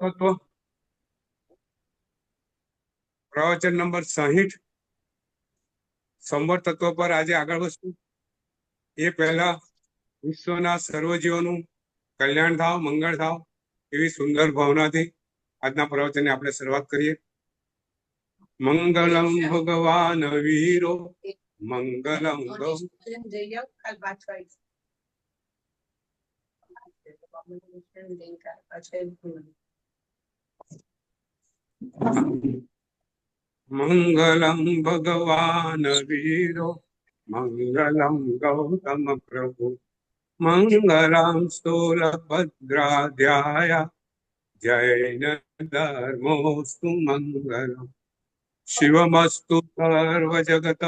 તો પ્રવચન નંબર 60 સંવર તત્વ પર આજે આગળ વધશું. એ પહેલા વિશ્વના સર્વજીવોનું કલ્યાણ થાવ, મંગળ થાવ એવી સુંદર ભાવનાથી આજના પ્રવચનની આપણે શરૂઆત કરીએ. મંગલમ ભગવાન વીરો મંગલમ મંગલમ ભગવાન વીરો મંગલમ ગૌતમ પ્રભુ મંગલમ સ્થૂલભદ્રાધ્યાય જૈન ધર્મોસ્તુ મંગલમ શિવમસ્તુ સર્વજગતઃ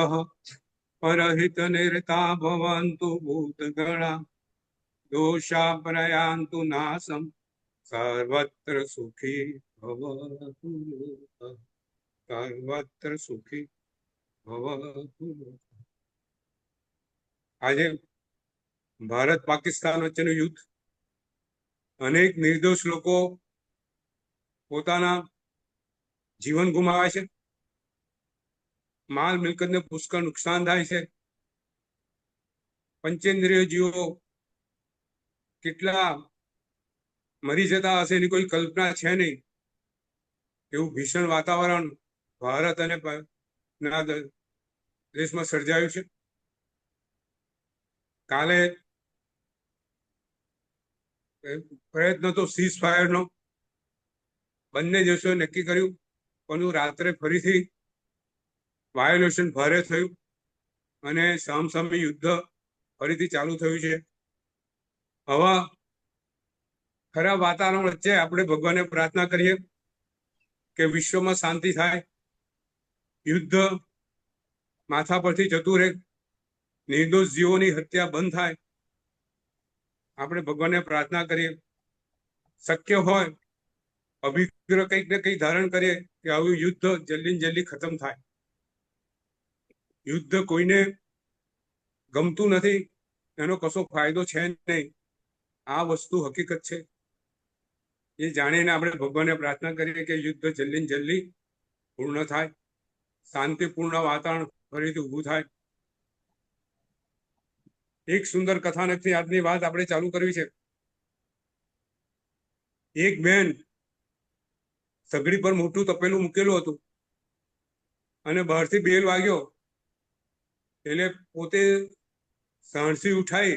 પરહિત નિરતા ભવन्तु ભૂતગણા દોષા પ્રયાન્તુ નાશમ સર્વત્ર સુખી ભવતુ સર્વત્ર સુખી ભવતુ. આજે ભારત પાકિસ્તાન વચ્ચેનું યુદ્ધ, અનેક નિર્દોષ લોકો પોતાના જીવન ગુમાવે છે, માલ મિલકતને પુષ્કળ નુકસાન થાય છે, પંચેન્દ્રિય જીવો કેટલા મરી જતા હશે એની કોઈ કલ્પના છે નહીં. એવું ભીષણ વાતાવરણ ભારત અને દેશમાં સર્જાયું છે. કાલે પ્રયત્ન તો સીઝ ફાયરનો બંને દેશોએ નક્કી કર્યું, પણ રાત્રે ફરીથી વાયોલેશન ભારે થયું અને સામસામે યુદ્ધ ફરીથી ચાલુ થયું છે. આવા ખરાબ વાતાવરણ વચ્ચે આપણે ભગવાનને પ્રાર્થના કરીએ કે વિશ્વમાં શાંતિ થાય, યુદ્ધ માથા પરથી જતું રહે, નિર્દોષ જીવોની હત્યા બંધ થાય. આપણે ભગવાનને પ્રાર્થના કરીએ. શક્ય હોય અભિગ્રહ કંઈક ને કંઈક ધારણ કરીએ કે આવું યુદ્ધ જલ્દી ને જલ્દી ખતમ થાય. યુદ્ધ કોઈને ગમતું નથી, એનો કશો ફાયદો છે નહીં. આ વસ્તુ હકીકત છે. એ જાણીને આપણે ભગવાનને પ્રાર્થના કરીએ કે યુદ્ધ જલ્દી ને જલ્દી પૂર્ણ થાય, શાંતિપૂર્ણ વાતાવરણ ફરીથી ઊભું થાય. એક સુંદર કથાનકથી આજની વાત આપણે ચાલુ કરવી છે. એક બેન સગડી પર મોટું તપેલું મૂકેલું હતું અને બહારથી બેલ વાગ્યો એટલે પોતે સાણસી ઉઠાઈ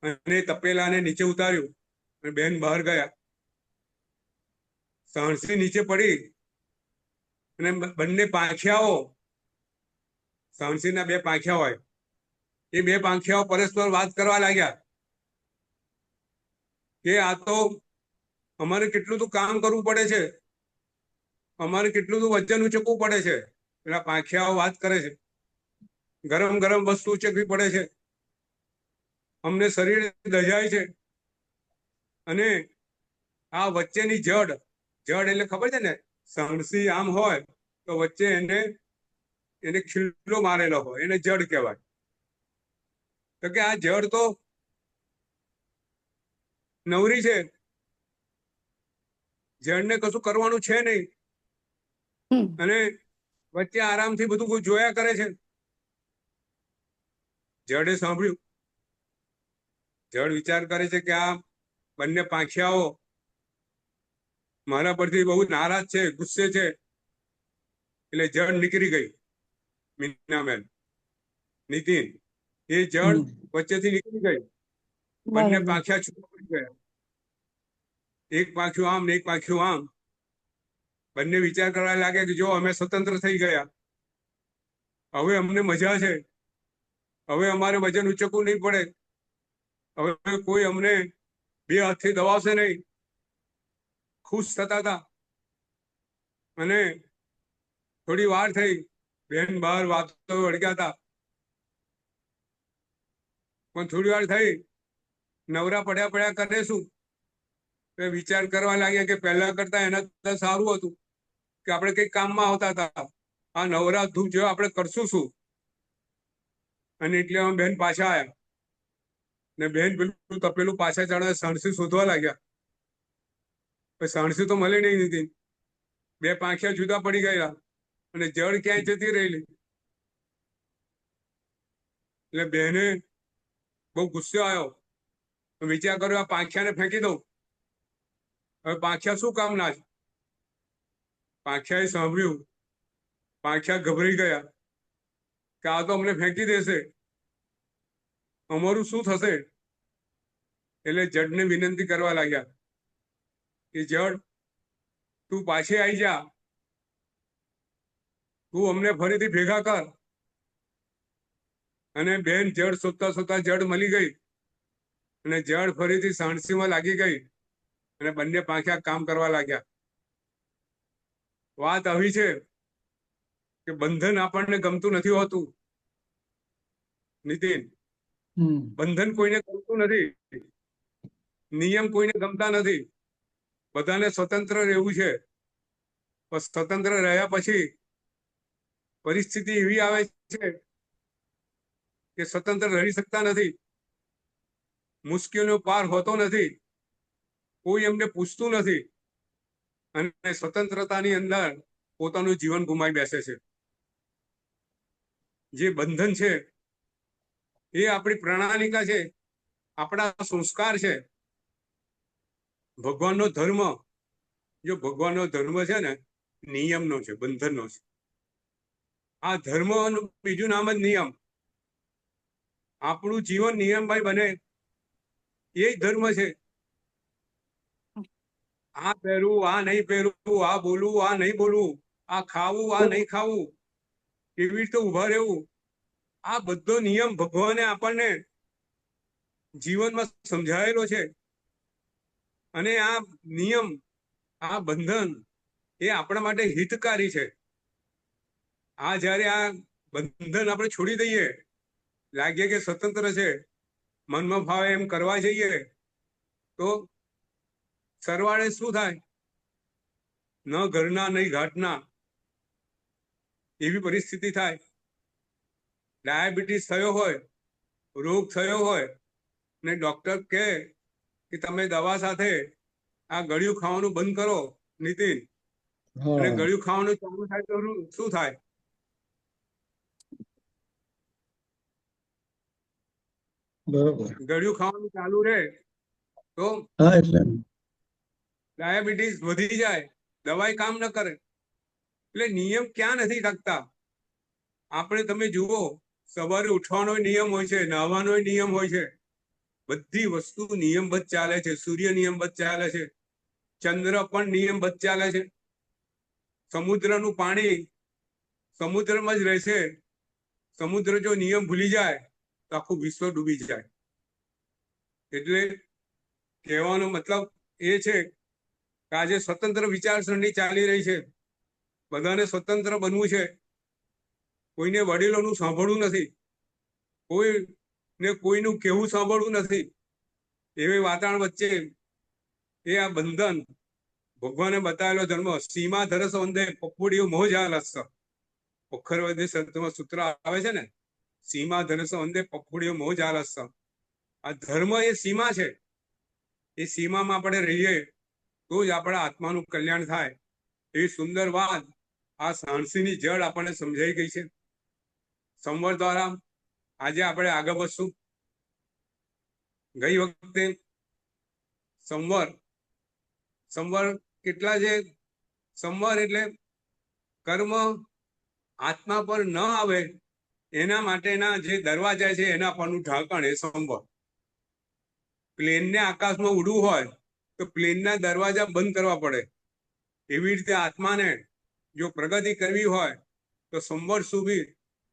અને તપેલાને નીચે ઉતાર્યું અને બેન બહાર ગયા. સાણસી નીચે પડી અને બંને પાંખિયાઓ, સાણસીના બે પાંખિયા હોય, એ બે પાંખિયાઓ પરસ્પર વાત કરવા લાગ્યા કે આ તો અમારે કેટલું તો કામ કરવું પડે છે, અમારે કેટલું તો વજન ઉચકવું પડે છે. પેલા પાંખિયાઓ વાત કરે છે, ગરમ ગરમ વસ્તુ ઉચકવી પડે છે, અમને શરીર દજાય છે. અને આ વચ્ચેની જડ એટલે ખબર છે ને, સાણસી આમ હોય તો વચ્ચે એને ખીલ્લો મારેલો હોય, એને જડ કહેવાય. તો કે આ જડ તો નવરી છે, જડને કશું કરવાનું છે નહીં, અને વચ્ચે આરામથી બધું જોયા કરે છે. જડે સાંભળ્યું, જડ વિચાર કરે છે કે આ બંને પાંખિયાઓ મારા પરથી બહુ નારાજ છે, ગુસ્સે છે. એટલે જડ નીકળી ગઈ. મીનાબેન, નીતિન, એ જડ વચ્ચેથી નીકળી ગઈ. બંને પાંખિયા છૂટા પડી ગયા. એક પાંખ્યું આમ ને એક પાંખ્યું આમ. બંને વિચાર કરવા લાગ્યા કે જો અમે સ્વતંત્ર થઈ ગયા, હવે અમને મજા છે, હવે અમારે વજન ઉચકવું નહીં પડે, હવે કોઈ અમને બે હાથથી દબાવશે નહીં. ખુશ થતા હતા. અને થોડી વાર થઈ, બેન બહાર વાતો વળગ્યા હતા, પણ થોડી વાર થઈ નવરા પડ્યા કરે શું, વિચાર કરવા લાગ્યા કે પહેલા કરતા એના સારું હતું કે આપણે કઈ કામમાં આવતા હતા. આ નવરા ધૂપ જેવા આપણે કરશું શું. અને એટલે બેન પાછા આવ્યા ને બેન પેલું તપેલું પાછા ચડે સાણસી શોધવા લાગ્યા સાણસી તો મળે નહીં નીતિન. બે પાંખિયા જુદા પડી ગયા અને જળ ક્યાંય જતી રહેલી. એટલે બેને બહુ ગુસ્સો આવ્યો. વિચાર કર્યો આ પાંખિયાને ફેંકી દઉં. હવે પાંખિયા શું કામના છે? પાંખિયાએ સાંભળ્યું. પાંખિયા ગભરાઈ ગયા કે આ તો અમને ફેંકી દેશે, અમારું શું થશે? એટલે જડને વિનંતી કરવા લાગ્યા કે જડ, તું પાછી આવી જા, તું અમને ફરીથી ભેગા કર. અને બેન જડ શોધતા શોધતા જડ મળી ગઈ અને જડ ફરીથી સાણસીમાં લાગી ગઈ અને બંને પાંખ્યા કામ કરવા લાગ્યા. વાત આવી છે કે બંધન આપણને ગમતું નથી હોતું નીતિન. બંધન કોઈને ગમતું નથી, નિયમ કોઈને ગમતા નથી. બધાને સ્વતંત્ર રહેવું છે, પણ સ્વતંત્ર રહ્યા પછી પરિસ્થિતિ એવી આવે છે કે સ્વતંત્ર રહી શકતા નથી. મુશ્કેલીઓ પાર હોતો નથી, કોઈ એમને પૂછતું નથી અને સ્વતંત્રતાની અંદર પોતાનું જીવન ગુમાવી બેસે છે. જે બંધન છે એ આપણી પ્રણાલિકા છે, આપણા સંસ્કાર છે. ભગવાનનો ધર્મ, જો ભગવાનનો ધર્મ છે ને નિયમનો છે, બંધનનો છે. આ ધર્મનું બીજું નામ જ નિયમ. આપણું જીવન નિયમભાઈ બને એ ધર્મ છે. આ પહેરવું, આ નહીં પહેરવું, આ બોલવું, આ નહીં બોલવું, આ ખાવું, આ નહીં ખાવું, કેવી રીતે ઉભા રહેવું, આ બધો નિયમ ભગવાને આપણને જીવનમાં સમજાયેલો છે. અને આ નિયમ, આ બંધન એ આપણા માટે હિતકારી છે. આ જયારે આ બંધન આપણે છોડી દઈએ, લાગે કે સ્વતંત્ર છે, મનમાં ભાવે એમ કરવા જઈએ, તો સરવાળે શું થાય? ન ઘરના નહીં ઘાટના એવી પરિસ્થિતિ થાય. ડાયાબિટીસ થયો હોય, રોગ થયો હોય ને ડોક્ટર કહે કે તમે દવા સાથે આ ગળ્યું ખાવાનું બંધ કરો નીતિન, અને ગળ્યું ખાવાનું ચાલુ થાય તો શું થાય? બરોબર. ગળ્યું ખાવાનું ચાલુ રહે તો ડાયાબિટીસ વધી જાય, દવાઈ કામ ન કરે. એટલે નિયમ ક્યાં નથી લાગતા. આપણે તમે જુઓ, સવારે ઉઠવાનો નિયમ હોય છે, નહાવાનો નિયમ હોય છે, બધી વસ્તુ નિયમબદ્ધ ચાલે છે. સૂર્ય નિયમબદ્ધ ચાલે છે, ચંદ્ર પણ નિયમબદ્ધ ચાલે છે. સમુદ્રનું પાણી સમુદ્રમાં જ રહેશે. સમુદ્ર જો નિયમ ભૂલી જાય તો આખું વિશ્વ ડૂબી જાય. એટલે કહેવાનો મતલબ એ છે કે આજે સ્વતંત્ર વિચારસરણી ચાલી રહી છે. બધાને સ્વતંત્ર બનવું છે, કોઈને વડીલોનું સાંભળવું નથી, કોઈને કોઈનું કહેવું સાંભળવું નથી. એવી વાતાવરણ વચ્ચે એ આ બંધન ભગવાને બતાવેલો ધર્મ. સીમા ધરસ વંદે પપ્પુડીઓ મોહ જાલસ. પોખરવદે શબ્દમાં સૂત્ર આવે છે ને, સીમા ધરસ વંદે પપ્પુડીઓ મોહ જાલસ. આ ધર્મ એ સીમા છે. એ સીમામાં આપણે રહીએ તો જ આપણા આત્માનું કલ્યાણ થાય. એવી સુંદર વાત આ સાણસીની જડ આપણને સમજાઈ ગઈ છે. સંવર દ્વારા આજે આપણે આગળ વધશું. ગઈ વખતે સંવર કેટલા છે? સંવર એટલે કર્મ આત્મા પર ન આવે એના માટેના જે દરવાજા છે એના પરનું ઢાંકણ એ સંવર. પ્લેનને આકાશમાં ઉડવું હોય તો પ્લેનના દરવાજા બંધ કરવા પડે. એવી રીતે આત્માને જો પ્રગતિ કરવી હોય તો સંવર સુધી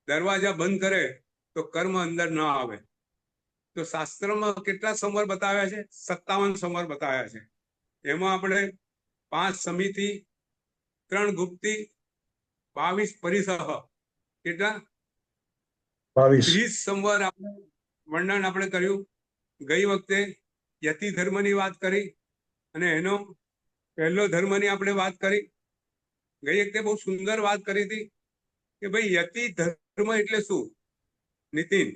દરવાજા બંધ કરે તો કર્મ અંદર ન આવે. તો શાસ્ત્રમાં કેટલા સંવર બતાવ્યા છે? 57 સંવર બતાવ્યા છે. એમાં આપણે 5 સમિતિ, 3 ગુપ્તિ, 22 પરિસહ, કેટલા? 30 સંવર આપણે વર્ણન આપણે કર્યું. ગઈ વખતે યતિ ધર્મની વાત કરી અને એનો પહેલો ધર્મની આપણે વાત કરી. ગઈ વખતે બહુ સુંદર વાત કરી હતી કે ભાઈ યતિ ધર્મ એટલે શું નીતિન?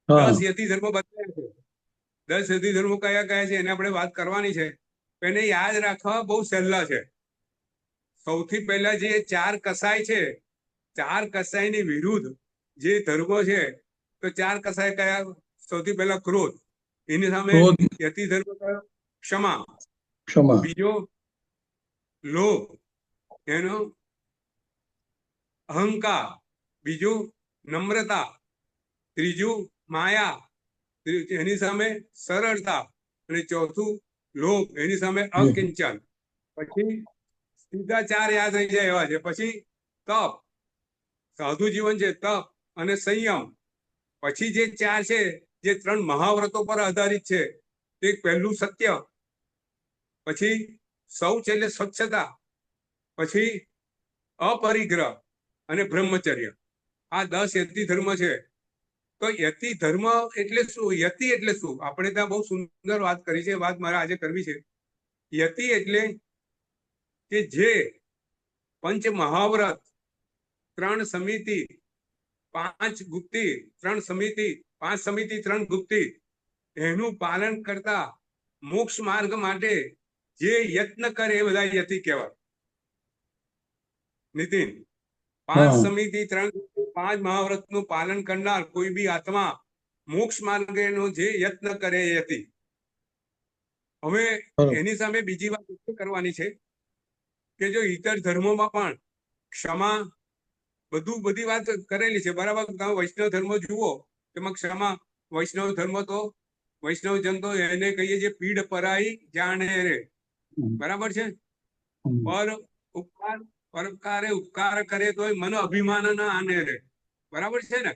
10 યતિ ધર્મો બતાવ્યા છે. 10 યતિ ધર્મો કયા કયા છે એને આપણે વાત કરવાની છે. એને યાદ રાખવા બહુ સહેલા છે. સૌથી પહેલા જે 4 કસાય છે, 4 કસાયની વિરુદ્ધ જે ધર્મો છે, તો 4 કસાય કયા? સૌથી પહેલા ક્રોધ, એની સામે ક્રોધ, યતિ ધર્મ કયો? ક્ષમા. ક્ષમા, બીજો લોભ, એનો અહંકાર. બીજું નમ્રતા. ત્રીજું માયા, એની સામે સરળતા. અને ચોથું લોભ, એની સામે અકિંચન. પછી સીધા 4 યાદ રહી જાય એવા છે. પછી તપ, સાધુ જીવન છે, તપ અને સંયમ. પછી જે 4 છે, જે 3 મહાવ્રતો પર આધારિત છે, તે પહેલું સત્ય, પછી શૌચ એટલે સ્વચ્છતા, પછી અપરિગ્રહ અને બ્રહ્મચર્ય. આ 10 યતિ ધર્મ છે. તો યતિ ધર્મ એટલે શું? યતિ એટલે શું? આપણે ત્યાં બહુ સુંદર વાત કરી છે. વાત મારે આજે કરવી છે. યતિ એટલે કે જે પંચ મહાવ્રત, 3 સમિતિ, 5 ગુપ્તિ, 3 સમિતિ, 5 સમિતિ, 3 ગુપ્તિ, એનું પાલન કરતા મોક્ષ માર્ગ માટે જે યત્ન કરે એ બધા યતિ કહેવાય. નીતિન, 5 સમિતિ, 3 ગુપ્તિ, 5 મહાવ્રતનું પાલન કરનાર કોઈ બી આત્મા મોક્ષ માર્ગેનો જે યત્ન કરે એ યતિ. હવે એની સામે બીજી વાત એ કરવાની છે કે જો ઇતર ધર્મોમાં પણ ક્ષમા, બધી વાત કરેલી છે, બરાબર. તમે વૈષ્ણવ ધર્મ જુઓ, તેમાં ક્ષમા. વૈષ્ણવ ધર્મ તો વૈષ્ણવ જન તો એને કહીએ છીએ પીડ પરાઈ જાણે રે, બરાબર છે. પર ઉપકાર, પરોપકારે ઉપકાર કરે તો મન અભિમાન ના આને રે, બરાબર છે ને.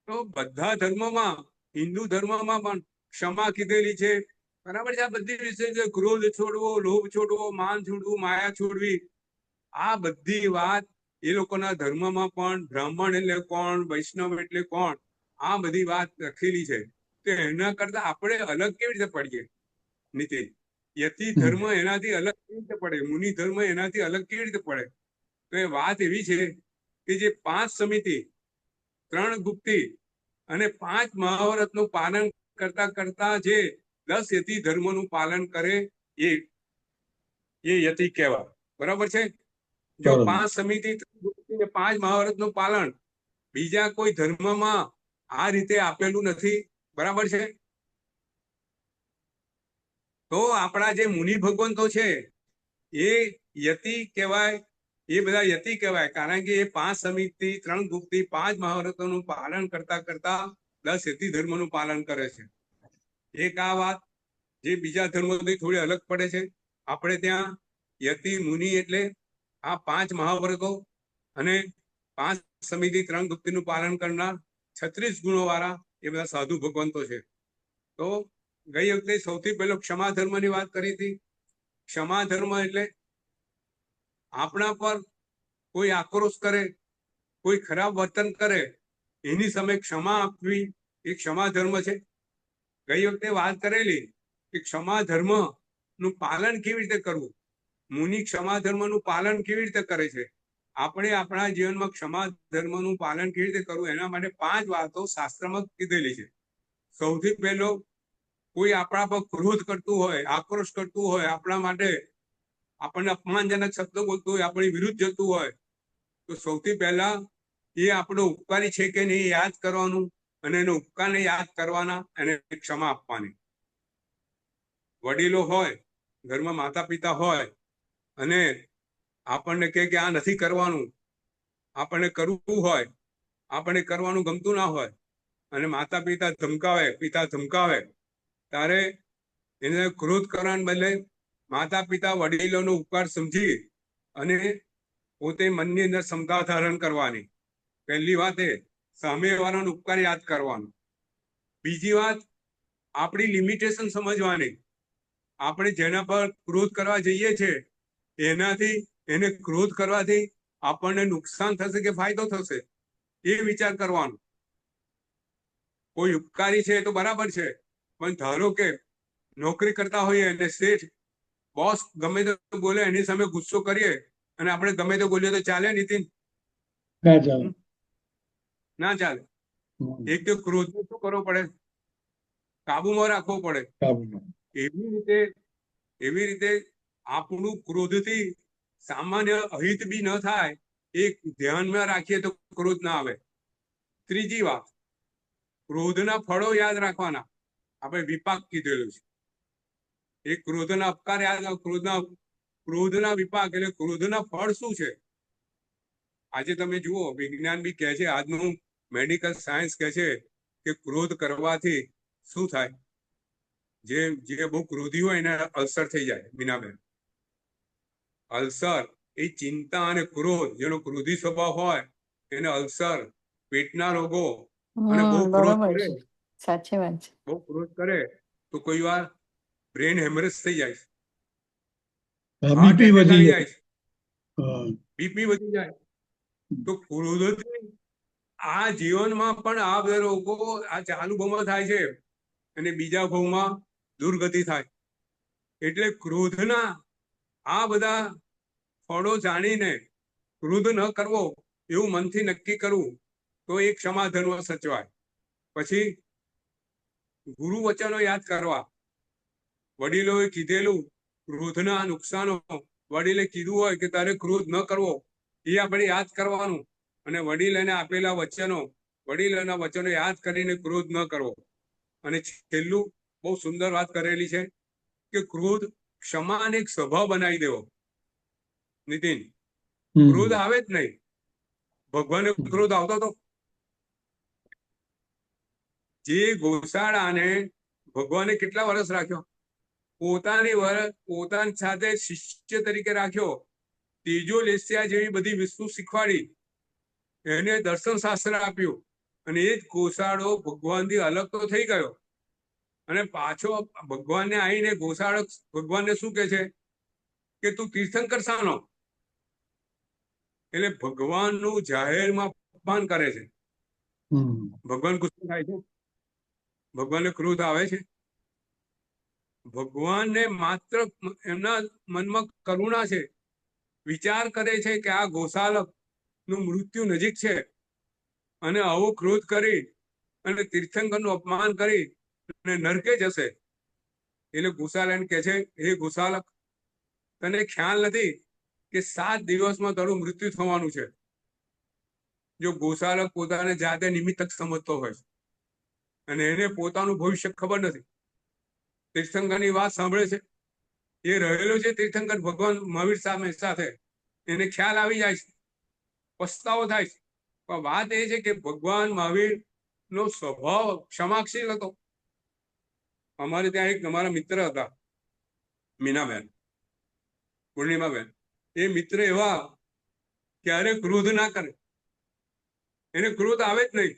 તો બધા ધર્મોમાં, હિન્દુ ધર્મમાં પણ ક્ષમા કીધેલી છે, બરાબર છે. આ બધી વિશે છે, ક્રોધ છોડવો, લોભ છોડવો, માન છોડવું, માયા છોડવી. આ બધી વાત એ લોકોના ધર્મમાં પણ, બ્રાહ્મણ એટલે કોણ, વૈષ્ણવ એટલે કોણ, આ બધી વાત લખેલી છે. તો એના કરતા આપણે અલગ કેવી રીતે પડીએ નીતિન? યતિ ધર્મ એનાથી અલગ કેવી રીતે પડે? મુનિ ધર્મ એનાથી અલગ કેવી રીતે પડે? તો એ વાત એવી છે કે જે 5 સમિતિ, 3 ગુપ્તિ અને 5 મહાવ્રતનું પાલન કરતા કરતા જે 10 યતિ ધર્મોનું પાલન કરે એ યતિ કહેવાય, બરાબર છે. જો 5 સમિતિ, 5 મહાવ્રતનું પાલન બીજા કોઈ ધર્મમાં આ રીતે આપેલું નથી, બરાબર છે. તો આપણા જે મુનિ ભગવંતો છે એ યતિ કહેવાય, એ બધા યતિ કહેવાય, કારણ કે એ 5 સમિતિ, 3 ગુપ્તિ, 5 મહાવ્રતોનું પાલન કરતા કરતા 10 યતિ ધર્મનું પાલન કરે છે. એક આ વાત જે બીજા ધર્મોથી થોડી અલગ પડે છે. આપણે ત્યાં યતિ મુનિ એટલે આ 5 મહાવ્રતો અને 5 સમિતિ, 3 ગુપ્તિનું પાલન કરનાર 36 ગુણો વાળા એ બધા સાધુ ભગવંતો છે. તો ગઈ વખતે સૌથી પહેલો ક્ષમા ધર્મની વાત કરી હતી. ક્ષમા ધર્મ એટલે આપણા પર કોઈ આક્રોશ કરે, કોઈ ખરાબ વર્તન કરે, એની સામે ક્ષમા આપવી એ ક્ષમા ધર્મ છે. ગઈ વખતે વાત કરેલી કે ક્ષમા ધર્મ નું પાલન કેવી રીતે કરવું. મુનિ ક્ષમા ધર્મનું પાલન કેવી રીતે કરે છે, આપણે આપણા જીવનમાં ક્ષમા ધર્મનું પાલન કેવી રીતે કરવું, એના માટે 5 વાતો શાસ્ત્રમાં કીધેલી છે. સૌથી પહેલો, કોઈ આપણા પર ક્રોધ કરતું હોય, આક્રોશ કરતું હોય, આપણા માટે આપણને અપમાનજનક શબ્દો બોલતું હોય, આપણી વિરુદ્ધ જતું હોય, તો સૌથી પહેલા એ આપણો ઉપકારી છે કે નહીં યાદ કરવાનું, અને એનો ઉપકારને યાદ કરવાના, અને ક્ષમા આપવાની. વડીલો હોય, ઘરમાં માતા પિતા હોય, અને આપણને કહે કે આ નથી કરવાનું, આપણને કરવું હોય, આપણને કરવાનું ગમતું ના હોય, અને માતા પિતા ધમકાવે, પિતા ધમકાવે, ત્યારે એને ક્રોધ કરવાને બદલે માતા પિતા વડીલોનો ઉપકાર સમજી અને પોતે મનની અંદર ક્ષમતા ધારણ કરવાની. પહેલી વાત એ સામેવાળાનો ઉપકાર યાદ કરવાનો. બીજી વાત, આપણી લિમિટેશન સમજવાની. આપણે જેના પર ક્રોધ કરવા જઈએ છીએ એનાથી, એને ક્રોધ કરવાથી આપણને નુકસાન થશે કે ફાયદો થશે, એ વિચાર કરવાનો. કોઈ ઉપકારી છે તો બરાબર છે, પણ ધારો કે નોકરી કરતા હોઈએ અને શેઠ બોસ ગમે તે બોલે એની સામે ગુસ્સો કરીએ અને આપણે ગમે તે બોલીએ તો ચાલે નીતિન? ના ચાલે. એક તો ક્રોધ શું કરવો પડે? કાબુમાં રાખવો પડે. એવી રીતે આપણું ક્રોધથી સામાન્ય અહિત બી ન થાય એ ધ્યાનમાં રાખીએ તો ક્રોધ ના આવે. ત્રીજી વાત, ક્રોધના ફળો યાદ રાખવાના. આપણે વિપાક કીધેલું છે. એ ક્રોધના અપકાર યાદ ક્રોધના વિપાક એટલે ક્રોધના ફળ શું છે. આજે તમે જુઓ, વિજ્ઞાન બી કહે છે, આજનું મેડિકલ સાયન્સ કહે છે કે ક્રોધ કરવાથી શું થાય. જે બહુ ક્રોધી હોય એને અલ્સર થઈ જાય. મીનાબેન, અલ્સર એ ચિંતા અને ક્રોધ, જેનો ક્રોધી સ્વભાવ હોય એને અલ્સર, પેટના રોગો, અને બહુ ક્રોધ બરોબર કરે, છે, સાચી વાત છે. બહુ ક્રોધ કરે તો કોઈ વાર બ્રેન હેમરેજ થઈ જાય, હાર્ટ બીપી એટેક વધી આવી જાય. જાય, બીપી વધી જાય. તો ક્રોધથી આ જીવનમાં પણ આ બધા રોગો આ ચાલુ ભાવમાં થાય છે અને બીજા ભાવમાં દુર્ગતિ થાય. એટલે ક્રોધના આ બધા ફળો જાણીને ક્રોધ ન કરવો એવું મનથી નક્કી કરવું તો એક ક્ષમાધર્મ સચવાય. પછી ગુરુ વચનો યાદ કરવા. વડીલોએ કીધેલું ક્રોધના નુકસાનો, વડીલે કીધું હોય કે તારે ક્રોધ ન કરવો, એ આપણે યાદ કરવાનું. અને વડીલ એને આપેલા વચનો, વડીલોના વચનો યાદ કરીને ક્રોધ ન કરવો. અને છેલ્લું બહુ સુંદર વાત કરેલી છે કે ક્રોધ ક્ષમાને એક સ્વભાવ બનાવી દેવો. નીતિન, ક્રોધ આવે જ નહીં. ભગવાને ક્રોધ આવતો હતો? જે ગોશાળાને ભગવાને કેટલા વર્ષ રાખ્યો? પોતાની સાથે શિષ્ય તરીકે રાખ્યો. તેજો લેસ્યા જેવી બધી વસ્તુ શીખવાડી, એને દર્શન શાસ્ત્ર આપ્યું, અને એ જ ગોશાળો ભગવાનથી અલગ તો થઈ ગયો. અને પાછો ભગવાનને આવીને ગોશાળક ભગવાનને શું કે છે કે તું તીર્થંકર શાનો? એટલે ભગવાનનું જાહેરમાં અપમાન કરે છે. ભગવાન ગુસ્સો થાય છે? ભગવાનને ક્રોધ આવે છે? ભગવાનને માત્ર એમના મનમાં કરુણા છે. વિચાર કરે છે કે આ ગોશાલક નું મૃત્યુ નજીક છે અને આવો ક્રોધ કરી અને તીર્થંકરનું અપમાન કરી અને નરકે જશે. એટલે ગોશાલક કહે છે, હે ગોશાલક, તને ખ્યાલ નથી કે 7 દિવસમાં તારું મૃત્યુ થવાનું છે. જો ગોશાલક પોતાને જાતે નિમિત્તક સમજતો હોય અને એને પોતાનું ભવિષ્ય ખબર નથી, તીર્થંકરની વાત સાંભળે છે, એ રહેલો છે તીર્થંકર ભગવાન મહાવીર સાથે, એને ખ્યાલ આવી જાય છે, પસ્તાવો થાય છે. પણ વાત એ છે કે ભગવાન મહાવીર નો સ્વભાવ ક્ષમાશીલ હતો. અમારે ત્યાં એક અમારા મિત્ર હતા, મીનાબેન, પૂર્ણિમાબેન. એ મિત્ર એવા ક્યારે ક્રોધ ના કરે, એને ક્રોધ આવે જ નહીં.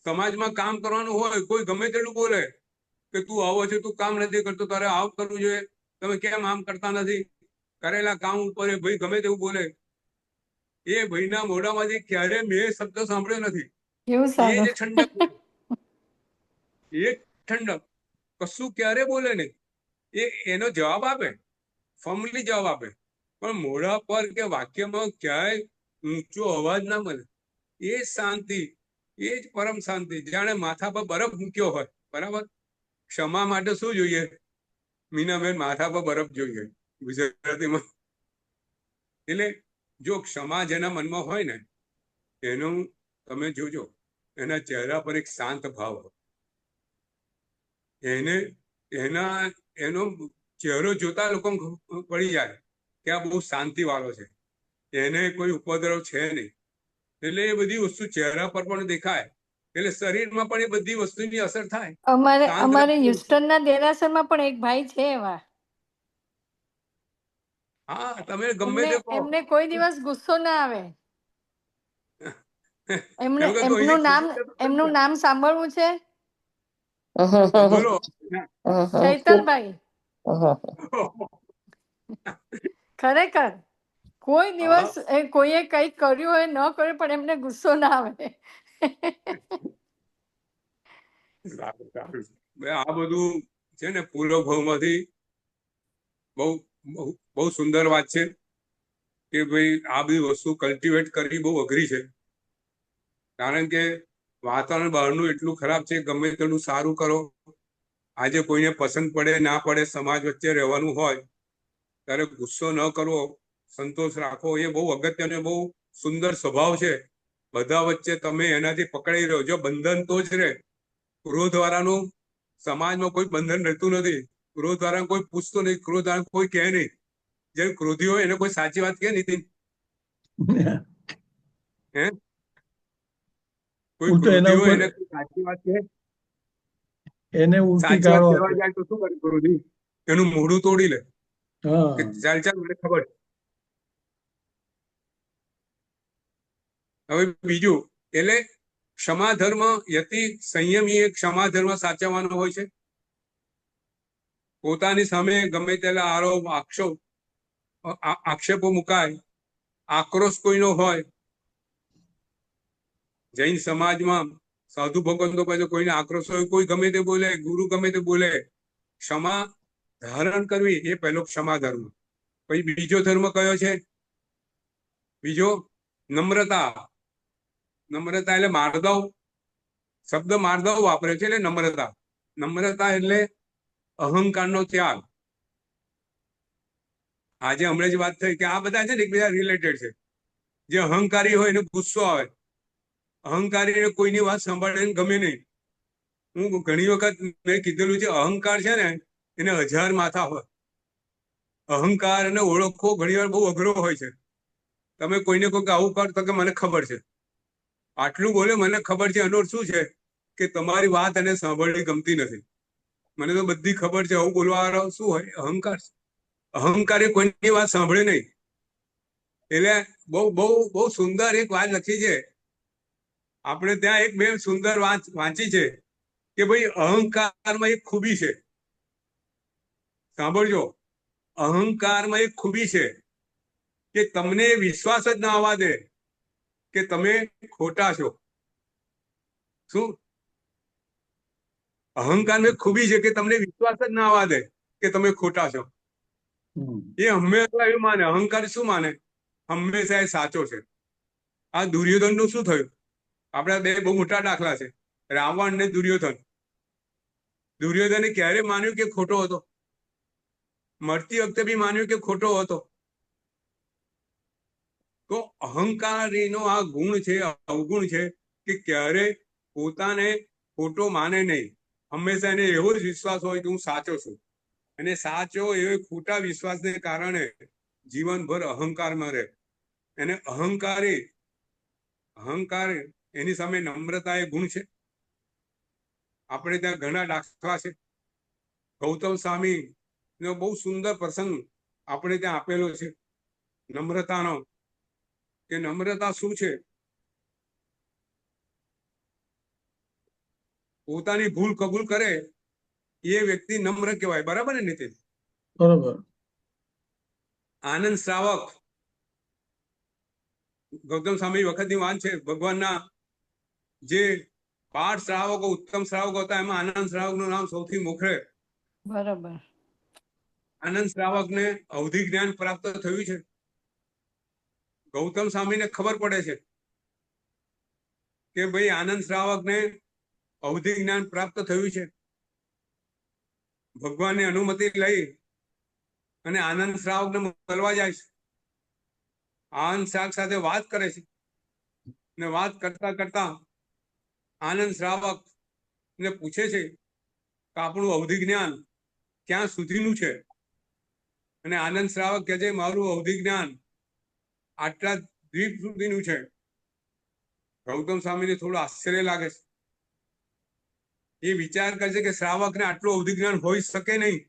સમાજમાં કામ કરવાનું હોય, કોઈ ગમે તેટલું બોલે કે તું આવો છે, તું કામ નથી કરતો, તારે આમ કરવું જોઈએ, તમે કેમ આમ કરતા નથી, કરેલા કામ ઉપર એ ભાઈ ગમે તેવું બોલે. એ ભાઈના મોઢામાંથી ક્યારે મેં શબ્દ સાંભળ્યો નથી. કેવું એ સારું. જે ઠંડક, એ ઠંડક, કશું ક્યારે બોલે નહીં. એનો જવાબ આપે, ફોર્મલી જવાબ આપે, પણ મોઢા પર કે વાક્યમાં ક્યાંય ઊંચો અવાજ ના મળે. એ શાંતિ, એ જ પરમ શાંતિ, જાણે માથા પર બરફ મૂક્યો હોય. બરાબર? ક્ષમા માટે શું જોઈએ મીનાબેન? માથા પર બરફ જોઈએ ગુજરાતીમાં. એટલે જો ક્ષમા જેના મનમાં હોય ને, એનું તમે જોજો, એના ચહેરા પર એક શાંત ભાવ હોય. એનો ચહેરો જોતા લોકો પડી જાય કે આ બહુ શાંતિ વાળો છે, એને કોઈ ઉપદ્રવ છે નહીં. એટલે એ બધી વસ્તુ ચહેરા પર પણ દેખાય, એટલે શરીરમાં પણ એ બધી વસ્તુની અસર થાય. અમારે હ્યુસ્ટનના દેરાસરમાં પણ એક ભાઈ છે એવા. હા, તમે ગમે તે કહો, એમને કોઈ દિવસ ગુસ્સો ના આવે. એમનું નામ સાંભળવું છે? બોલો. ચૈતનભાઈ. ખરેખર કોઈ દિવસ કોઈએ કઈ કર્યું હોય ન કર્યું પણ એમને ગુસ્સો ના આવે. આ બધું છે ને પૂર્વ ભાવમાંથી બહુ બહુ સુંદર વાત છે કે ભાઈ આ બધી વસ્તુ કલ્ટિવેટ કરવી બહુ અઘરી છે. કારણ કે વાતાવરણ બહારનું એટલું ખરાબ છે, ગમે તેટલું સારું કરો આજે કોઈને પસંદ પડે ના પડે, સમાજ વચ્ચે રહેવાનું હોય ત્યારે ગુસ્સો ન કરવો, સંતોષ રાખવો, એ બહુ અગત્યનો, બહુ સુંદર સ્વભાવ છે. બધા વચ્ચે તમે એનાથી પકડાઈ રહ્યો. જો બંધન તો જ રહે. ક્રોધ વાળાનું સમાજમાં કોઈ બંધન રહેતું નથી. ક્રોધ વાળાને કોઈ પૂછતો નહીં, ક્રોધ વાળાને કોઈ કહે નહીં. જે ક્રોધી હોય એને કોઈ સાચી વાત કહે નીતિન? હે? કોઈ ઉલટો એના ક્રોધી હોય ઉપર એને કોઈ સાચી વાત કહે? એને ઉલટી સાચી વાત ગાળો કહેવા આપે. જાય તો શું કરે ક્રોધી? એનું મોઢું તોડી લે કે હા ચાલ ચાલ, મને ખબર છે. હવે બીજું, એટલે ક્ષમા ધર્મ યતિ સંયમી, એ ક્ષમા ધર્મ સાચવવાનો હોય છે. પોતાની સામે ગમે તેટલા આરોપ આક્ષેપો મુકાય, આક્રોશ કોઈનો હોય. જૈન સમાજમાં સાધુ ભગવંતો પાસે કોઈને આક્રોશ હોય, કોઈ ગમે તે બોલે, ગુરુ ગમે તે બોલે, ક્ષમા ધારણ કરવી એ પહેલો ક્ષમા ધર્મ. પછી બીજો ધર્મ કયો છે? બીજો નમ્રતા. નમ્રતા એટલે માર્દવ શબ્દ, માર્દવ વાપરે છે એટલે નમ્રતા. નમ્રતા એટલે અહંકારનો ત્યાગ. આજે હમણાં જ વાત થઈ કે આ બધા છે ને એકબીજા રિલેટેડ છે. જે અહંકારી હોય એને ગુસ્સો આવે, અહંકારીને કોઈની વાત સાંભળે ગમે નહીં. હું ઘણી વખત મેં કીધેલું છે, અહંકાર છે ને એને 1000 માથા હોય. અહંકાર અને ઓળખવો ઘણીવાર બહુ અઘરો હોય છે. તમે કોઈને કહો કે આવું કર તો કે મને ખબર છે. આટલું બોલે મને ખબર છે, એનો શું છે કે તમારી વાત એને સાંભળવી ગમતી નથી. મને તો બધી ખબર છે, આવું બોલવા વાળો શું હોય? અહંકાર. અહંકારી કોઈની વાત સાંભળે નહીં. એટલે બહુ બહુ બહુ સુંદર એક વાત લખી છે આપણે ત્યાં, એક બે સુંદર વાત વાંચી છે કે ભાઈ અહંકારમાં એક ખૂબી છે. સાંભળજો, અહંકારમાં એક ખૂબી છે કે તમને વિશ્વાસ જ ના આવવા દે કે તમે ખોટા છો. શું? અહંકારમાં એક ખૂબી છે કે તમને વિશ્વાસ જ ના આવવા દે કે તમે ખોટા છો. એ હંમેશા એવું માને. અહંકાર શું માને? હંમેશા એ સાચો છે. આ દુર્યોધન નું શું થયું? આપણા બે બહુ મોટા દાખલા છે, રાવણ ને દુર્યોધન. દુર્યોધને ક્યારે માન્યું કે ખોટો હતો? મરતી વખતે બી માન્યું કે ખોટો હતો. તો અહંકારીનો આ ગુણ છે, અવગુણ છે કે ક્યારે પોતાને ખોટો માને નહીં. હંમેશા એને એવો જ વિશ્વાસ હોય કે હું સાચો છું. અને સાચો એ ખોટા વિશ્વાસને કારણે જીવનભર અહંકારમાં રહે. એને અહંકાર એની સામે નમ્રતા એ ગુણ છે. આપણે ત્યાં ઘણા દાખલા છે. ગૌતમ સ્વામી નો બહુ સુંદર પ્રસંગ આપણે ત્યાં આપેલો છે નમ્રતાનો, કે નમ્રતા શું છે? પોતાની ભૂલ કબૂલ કરે એ વ્યક્તિ નમ્ર કહેવાય. બરાબર ને નીતિન? બરોબર. આનંદ શ્રાવક, ગૌતમ સ્વામી વખતની વાત છે, ભગવાનના જે 12 શ્રાવકો, ઉત્તમ શ્રાવકો હતા, એમાં આનંદ શ્રાવક નું નામ સૌથી મોખરે. બરાબર. આનંદ શ્રાવક ને અવધિ જ્ઞાન પ્રાપ્ત થયું છે. ગૌતમ સ્વામીને ખબર પડે છે કે ભાઈ આનંદ શ્રાવક ને અવધિ જ્ઞાન પ્રાપ્ત થયું છે. ભગવાનની અનુમતિ લઈ અને આનંદ શ્રાવક ને મળવા જાય છે. આનંદ શ્રાવક સાથે વાત કરે છે ને વાત કરતા કરતા આનંદ શ્રાવક ને પૂછે છે કે આપણું અવધિ જ્ઞાન ક્યાં સુધીનું છે? અને આનંદ શ્રાવક કહે છે મારું અવધિ જ્ઞાન આટલા દ્વીપ સુધીનું છે. ગૌતમ સ્વામીને થોડું આશ્ચર્ય લાગે છે. એ વિચાર કરે છે કે શ્રાવકને આટલું અવધિ જ્ઞાન હોઈ શકે નહીં.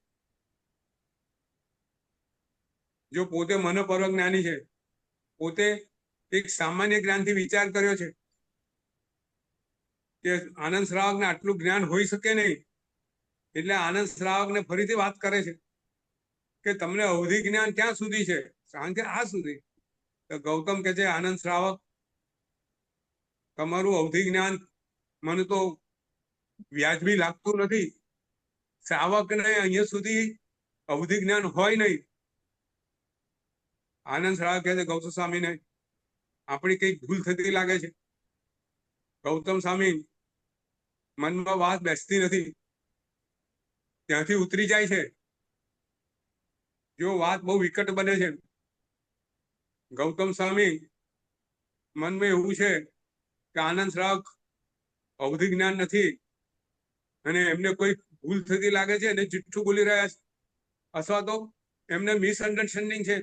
જો પોતે મનોપર્વ જ્ઞાની છે, પોતે એક સામાન્ય જ્ઞાનથી વિચાર કર્યો છે કે આનંદ શ્રાવકને આટલું જ્ઞાન હોઈ શકે નહીં. એટલે આનંદ શ્રાવકને ફરીથી વાત કરે છે કે તમને અવધિ જ્ઞાન ક્યાં સુધી છે? કારણ કે આ સુધી. તો ગૌતમ કહે છે આનંદ શ્રાવક, તમારું અવધિ જ્ઞાન મને તો વ્યાજબી લાગતું નથી. શ્રાવકને અહીંયા સુધી અવધિ જ્ઞાન હોય નહીં. આનંદ શ્રાવક કહે છે ગૌતમ સ્વામીને આપણી કઈક ભૂલ થતી લાગે છે. ગૌતમ સ્વામી મનમાં વાત બેસતી નથી. ત્યાંથી ઉતરી જાય છે. જો વાત બહુ વિકટ બને છે. ગૌતમ સ્વામી મનમાં એવું છે કે આનંદ શ્રાવક અવધિ જ્ઞાન નથી અને એમને કોઈ ભૂલ થતી લાગે છે અને જુઠ્ઠું બોલી રહ્યા છે, અથવા તો એમને મિસઅન્ડરસ્ટેન્ડિંગ છે.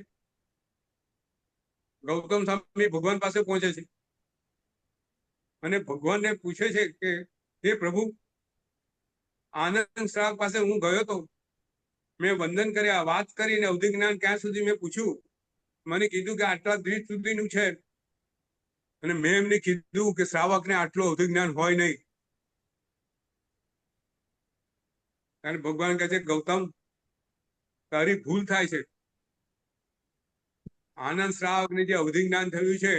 ગૌતમ સ્વામી ભગવાન પાસે પહોંચે છે અને ભગવાનને પૂછે છે કે હે પ્રભુ, આનંદ શ્રાવક પાસે હું ગયો તો, મેં વંદન કર્યા, વાત કરીને અવધિ જ્ઞાન ક્યાં સુધી મેં પૂછ્યું, મને કીધું કે આટલા દ્વીપ સુધીનું છે અને મેં એમને કીધું કે શ્રાવકને આટલું અવધિ જ્ઞાન હોય નહીં. અને ભગવાન કહે છે ગૌતમ, તારી ભૂલ થાય છે. આનંદ શ્રાવકને જે અવધિ જ્ઞાન થયું છે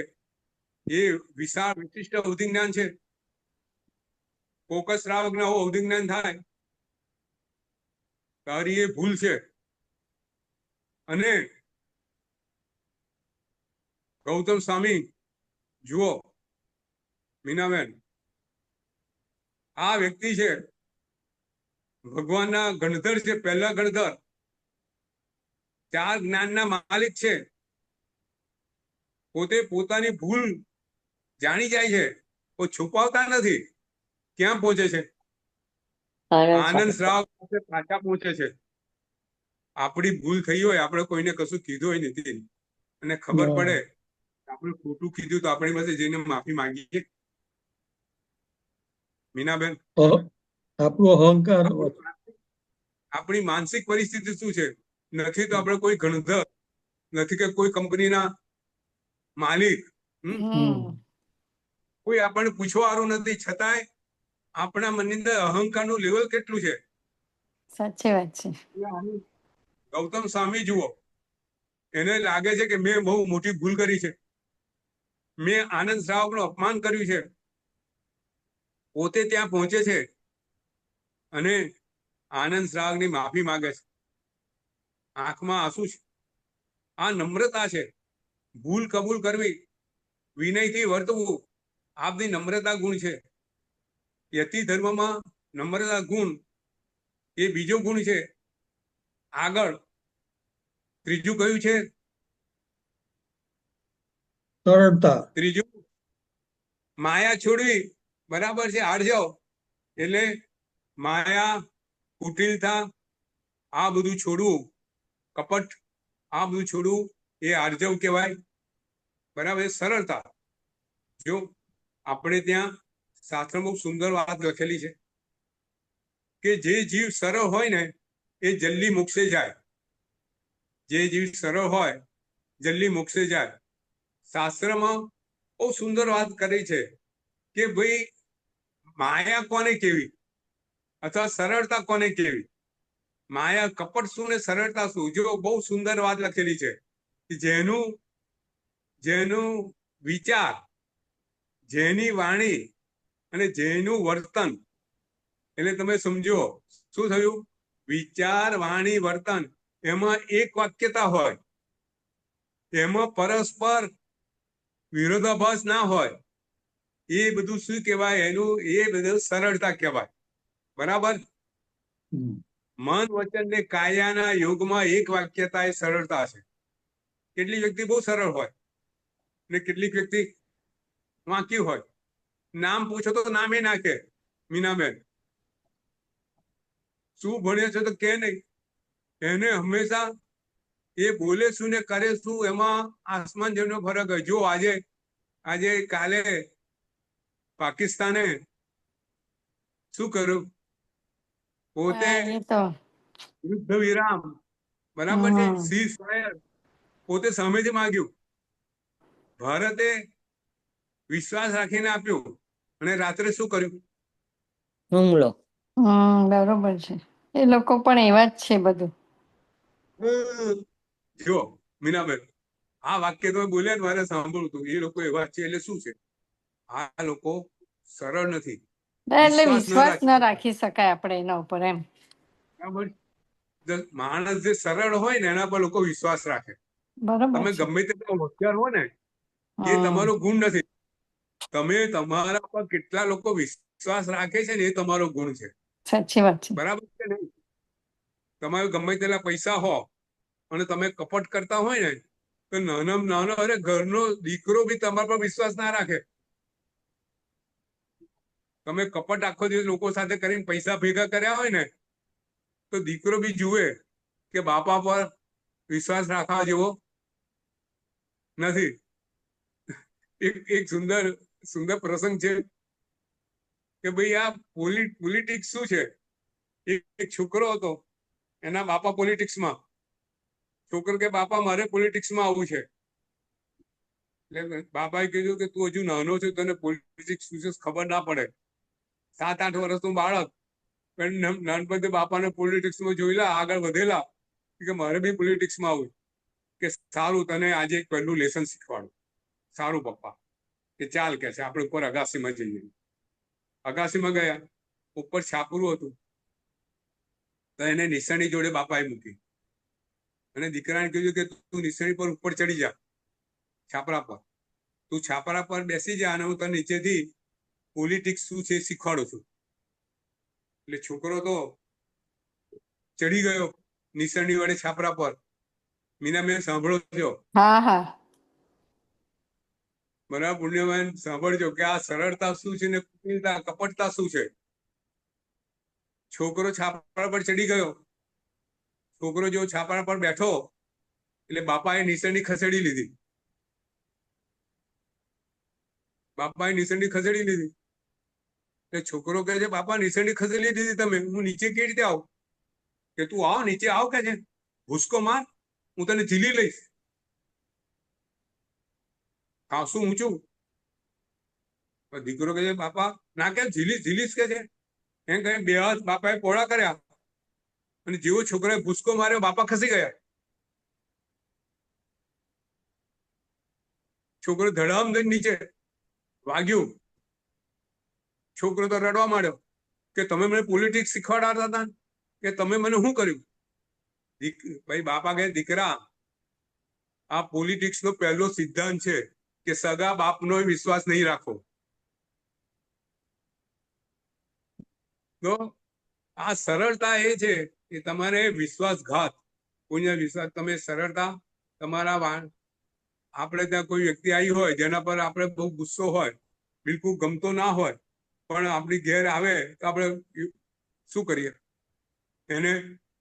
એ વિશાળ વિશિષ્ટ અવધિ જ્ઞાન છે. ફોકસ શ્રાવકને આવું અવધિ જ્ઞાન થાય, તારી એ ભૂલ છે. અને ગૌતમ સ્વામી જુઓ મીનાબેન, આ વ્યક્તિ છે ભગવાનના ગણધર છે, પહેલા ગણધર, 4 જ્ઞાનના માલિક છે. પોતે પોતાની ભૂલ જાણી જાય છે તો છુપાવતા નથી. ક્યાં પહોંચે છે? આનંદ શ્રાવક પાસે પાછા પહોંચે છે. આપણી ભૂલ થઈ હોય, આપણે કોઈને કશું કીધું હોય નથી અને ખબર પડે આપણે ખોટું કીધું તો આપણી પાસે જઈને માફી માંગીએ. મીનાબેન, આપણો અહંકાર, આપણી માનસિક પરિસ્થિતિ શું છે? નથી તો આપણે કોઈ ગણધર નથી કે કોઈ કંપનીના માલિક, કોઈ આપણને પૂછવાનું નથી, છતાંય આપણા મનની અંદર અહંકારનું લેવલ કેટલું છે? સાચી વાત છે. ગૌતમ સ્વામી જુઓ, એને લાગે છે કે મેં બહુ મોટી ભૂલ કરી છે, મેં આનંદ શ્રાવકનું અપમાન કર્યું છે. પોતે ત્યાં પહોંચે છે અને આનંદ શ્રાવકની માફી માંગે છે. આંખમાં આંસુ છે. આ નમ્રતા છે. ભૂલ કબૂલ કરવી, વિનયથી વર્તવું, આપની નમ્રતા ગુણ છે. યતિ ધર્મમાં નમ્રતા ગુણ એ બીજો ગુણ છે. આગળ ત્રીજું કયું છે? સરળતા. ત્રીજું માયા છોડવી. બરાબર છે, આળજવ એટલે માયા, કુટિલતા, આ બધું છોડવું, કપટ, આ બધું છોડવું એ આર્જવ કહેવાય. બરાબર, સરળતા. જો આપણે ત્યાં શાસ્ત્રમાં બહુ સુંદર વાત લખેલી છે કે જે જીવ સરળ હોય ને એ જલ્દી મોક્ષે જાય. જે જીવ સરળ હોય જલ્દી મોક્ષે જાય. શાસ્ત્રમાં બહુ સુંદર વાત કરી છે કે ભાઈ માયા કોને કેવી અથવા સરળતા કોને કેવી. માયા કપટ શું ને સરળતા શું? જો બહુ સુંદર વાત લખેલી છે કે જેનું વિચાર, જેની વાણી અને જેનું વર્તન, એટલે તમે સમજો શું થયું? વિચાર, વાણી, વર્તન, એમાં એક વાક્યતા હોય, એમાં પરસ્પર વિરોધાભાસ ના હોય. એ બધું શું કહેવાય? એનું એ બધું સરળતા કહેવાય. બરાબર. મન, વચન ને કાયાના યોગમાં એક વાક્યતા એ સરળતા છે. કેટલીક વ્યક્તિ બહુ સરળ હોય ને કેટલીક વ્યક્તિ વાંકી હોય. નામ પૂછો તો નામે નાખે. મીનાબેન, શું ભણ્યો છે તો કે નહીં. એને હંમેશા એ બોલે શું ને કરે શું એમાં આસમાન જેવનો ફરક હોય. જો આજે કાલે પાકિસ્તાને શું કર્યું? પોતે યુદ્ધ વિરામ, બરાબર છે, સીઝ ફાયર પોતે સામેથી માંગ્યું. ભારતે વિશ્વાસ રાખીને આપ્યું અને રાત્રે શું કર્યું? હુમલો. બરોબર છે. એ લોકો પણ એવા જ છે બધું. જો મીનાબેન, આ વાક્ય તમે બોલ્યા ને મારે સાંભળવું હતું. એ લોકો એવા છે એટલે શું છે? આ લોકો સરળ નથી. એટલે વિશ્વાસ ના રાખી શકાય આપણે એના ઉપર, એમ. બરાબર. માણસ જે સરળ હોય ને એના પર લોકો વિશ્વાસ રાખે. બરોબર. તમે ગમે તેટલા હોશિયાર હો ને એ તમારો ગુણ નથી. તમે તમારા પર કેટલા લોકો વિશ્વાસ રાખે છે ને એ તમારો ગુણ છે. સાચી વાત છે. બરાબર છે ને? તમારે ગમે તેટલા પૈસા હો અને તમે કપટ કરતા હોય ને તો નાનામાં નાનો અરે ઘરનો દીકરો બી તમારા પર વિશ્વાસ ના રાખે. તમે કપટ આખો દિવસ લોકો સાથે કરીને પૈસા ભેગા કર્યા હોય ને તો દીકરો બી જુએ કે બાપા પર વિશ્વાસ રાખવા જેવો નથી. એક સુંદર સુંદર પ્રસંગ છે કે ભાઈ આ પોલિટિક્સ શું છે. એક છોકરો હતો, એના બાપા પોલિટિક્સમાં. છોકરો કે બાપા મારે પોલિટિક્સમાં આવવું છે. એટલે બાપાએ કીધું કે તું હજુ નાનો છે, તને પોલિટિક્સ વિશે ખબર ના પડે. 7-8 વર્ષનું બાળક પણ નાનપણથી બાપાને પોલિટિક્સમાં જોયેલા, આગળ વધેલા કે મારે બી પોલિટિક્સમાં આવવું. કે સારું, તને આજે એક પહેલું લેસન શીખવાડું. સારું પપ્પા, કે ચાલ કે છે આપણે ઉપર અગાસીમાં જઈએ. અગાસીમાં ગયા, ઉપર છાપરું હતું તો એને નિશાની જોડે બાપાએ મૂકી અને દીકરાને કીધું કે તું નિશાની પર ઉપર ચડી જા, છાપરા પર. તું છાપરા પર બેસી જા અને હું તને નીચેથી પોલિટિક્સ શું છે શીખવાડું છું. એટલે છોકરો તો ચડી ગયો નિશાની વડે છાપરા પર. મીનાબેન સાંભળો છો? હા હા. બરાબર, પુણ્યવાન સાંભળજો કે આ સરળતા શું છે ને કુટિલતા, કપટતા શું છે. છોકરો છાપરા પર ચડી ગયો. છોકરો જો છાપરા પર બેઠો એટલે બાપાએ નિશાની ખસેડી લીધી. બાપાએ નિશાની ખસેડી લીધી એટલે છોકરો કહે છે બાપા નિશાની ખસેડી લીધી તમે, હું નીચે કેવી રીતે આવું? કે તું આવ, નીચે આવ કે છે, ભૂસકો માર, હું તને ઝીલી લઈશ. ખાસું ઊંચું. દીકરો કહે છે બાપા ના, કેમ ઝીલીશ કે છે. એમ કહે બે હાથ બાપાએ પોળા કર્યા અને જેવો છોકરાએ ભૂસકો માર્યો, બાપા ખસી ગયા. છોકરો ધડામ દઈને નીચે વાગ્યું. છોકરો તો રડવા માંડ્યો કે તમે મને પોલિટિક્સ શીખવાડતા હતા કે તમે મને શું કર્યું? ભાઈ બાપા કહે દીકરા, આ પોલિટિક્સ નો પહેલો સિદ્ધાંત છે કે સગા બાપનો વિશ્વાસ નહીં રાખો. તો આ સરળતા એ છે કે તમારે વિશ્વાસઘાત, કોઈના વિશ્વાસ, તમે સરળતા તમારા આપણે ત્યાં કોઈ વ્યક્તિ આવી હોય જેના પર આપણે બહુ ગુસ્સો હોય, બિલકુલ ગમતો ના હોય, પણ આપણી ઘેર આવે તો આપણે શું કરીએ? એને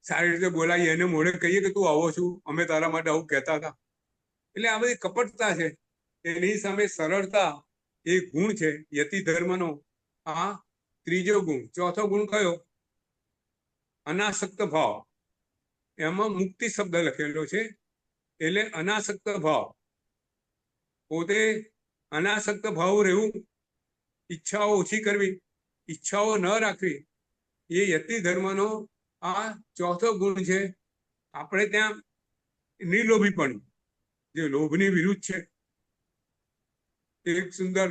સારી રીતે બોલાવીએ, એને મોઢે કહીએ કે તું આવો છું, અમે તારા માટે આવું કહેતા હતા. એટલે આ બધી કપટતા છે. એની સામે સરળતા એ ગુણ છે યતિ ધર્મનો. આ ત્રીજો ગુણ. ચોથો ગુણ કયો? અનાસક્ત ભાવ. એમાં મુક્તિ શબ્દ લખેલો છે એટલે અનાસક્ત ભાવ. પોતે અનાસક્ત ભાવ રહેવું, ઈચ્છાઓ ઓછી કરવી, ઈચ્છાઓ ન રાખવી, એ યતિ ધર્મનો આ ચોથો ગુણ છે. આપણે ત્યાં નિર્લોભીપણું, જે લોભની વિરુદ્ધ છે. એક સુંદર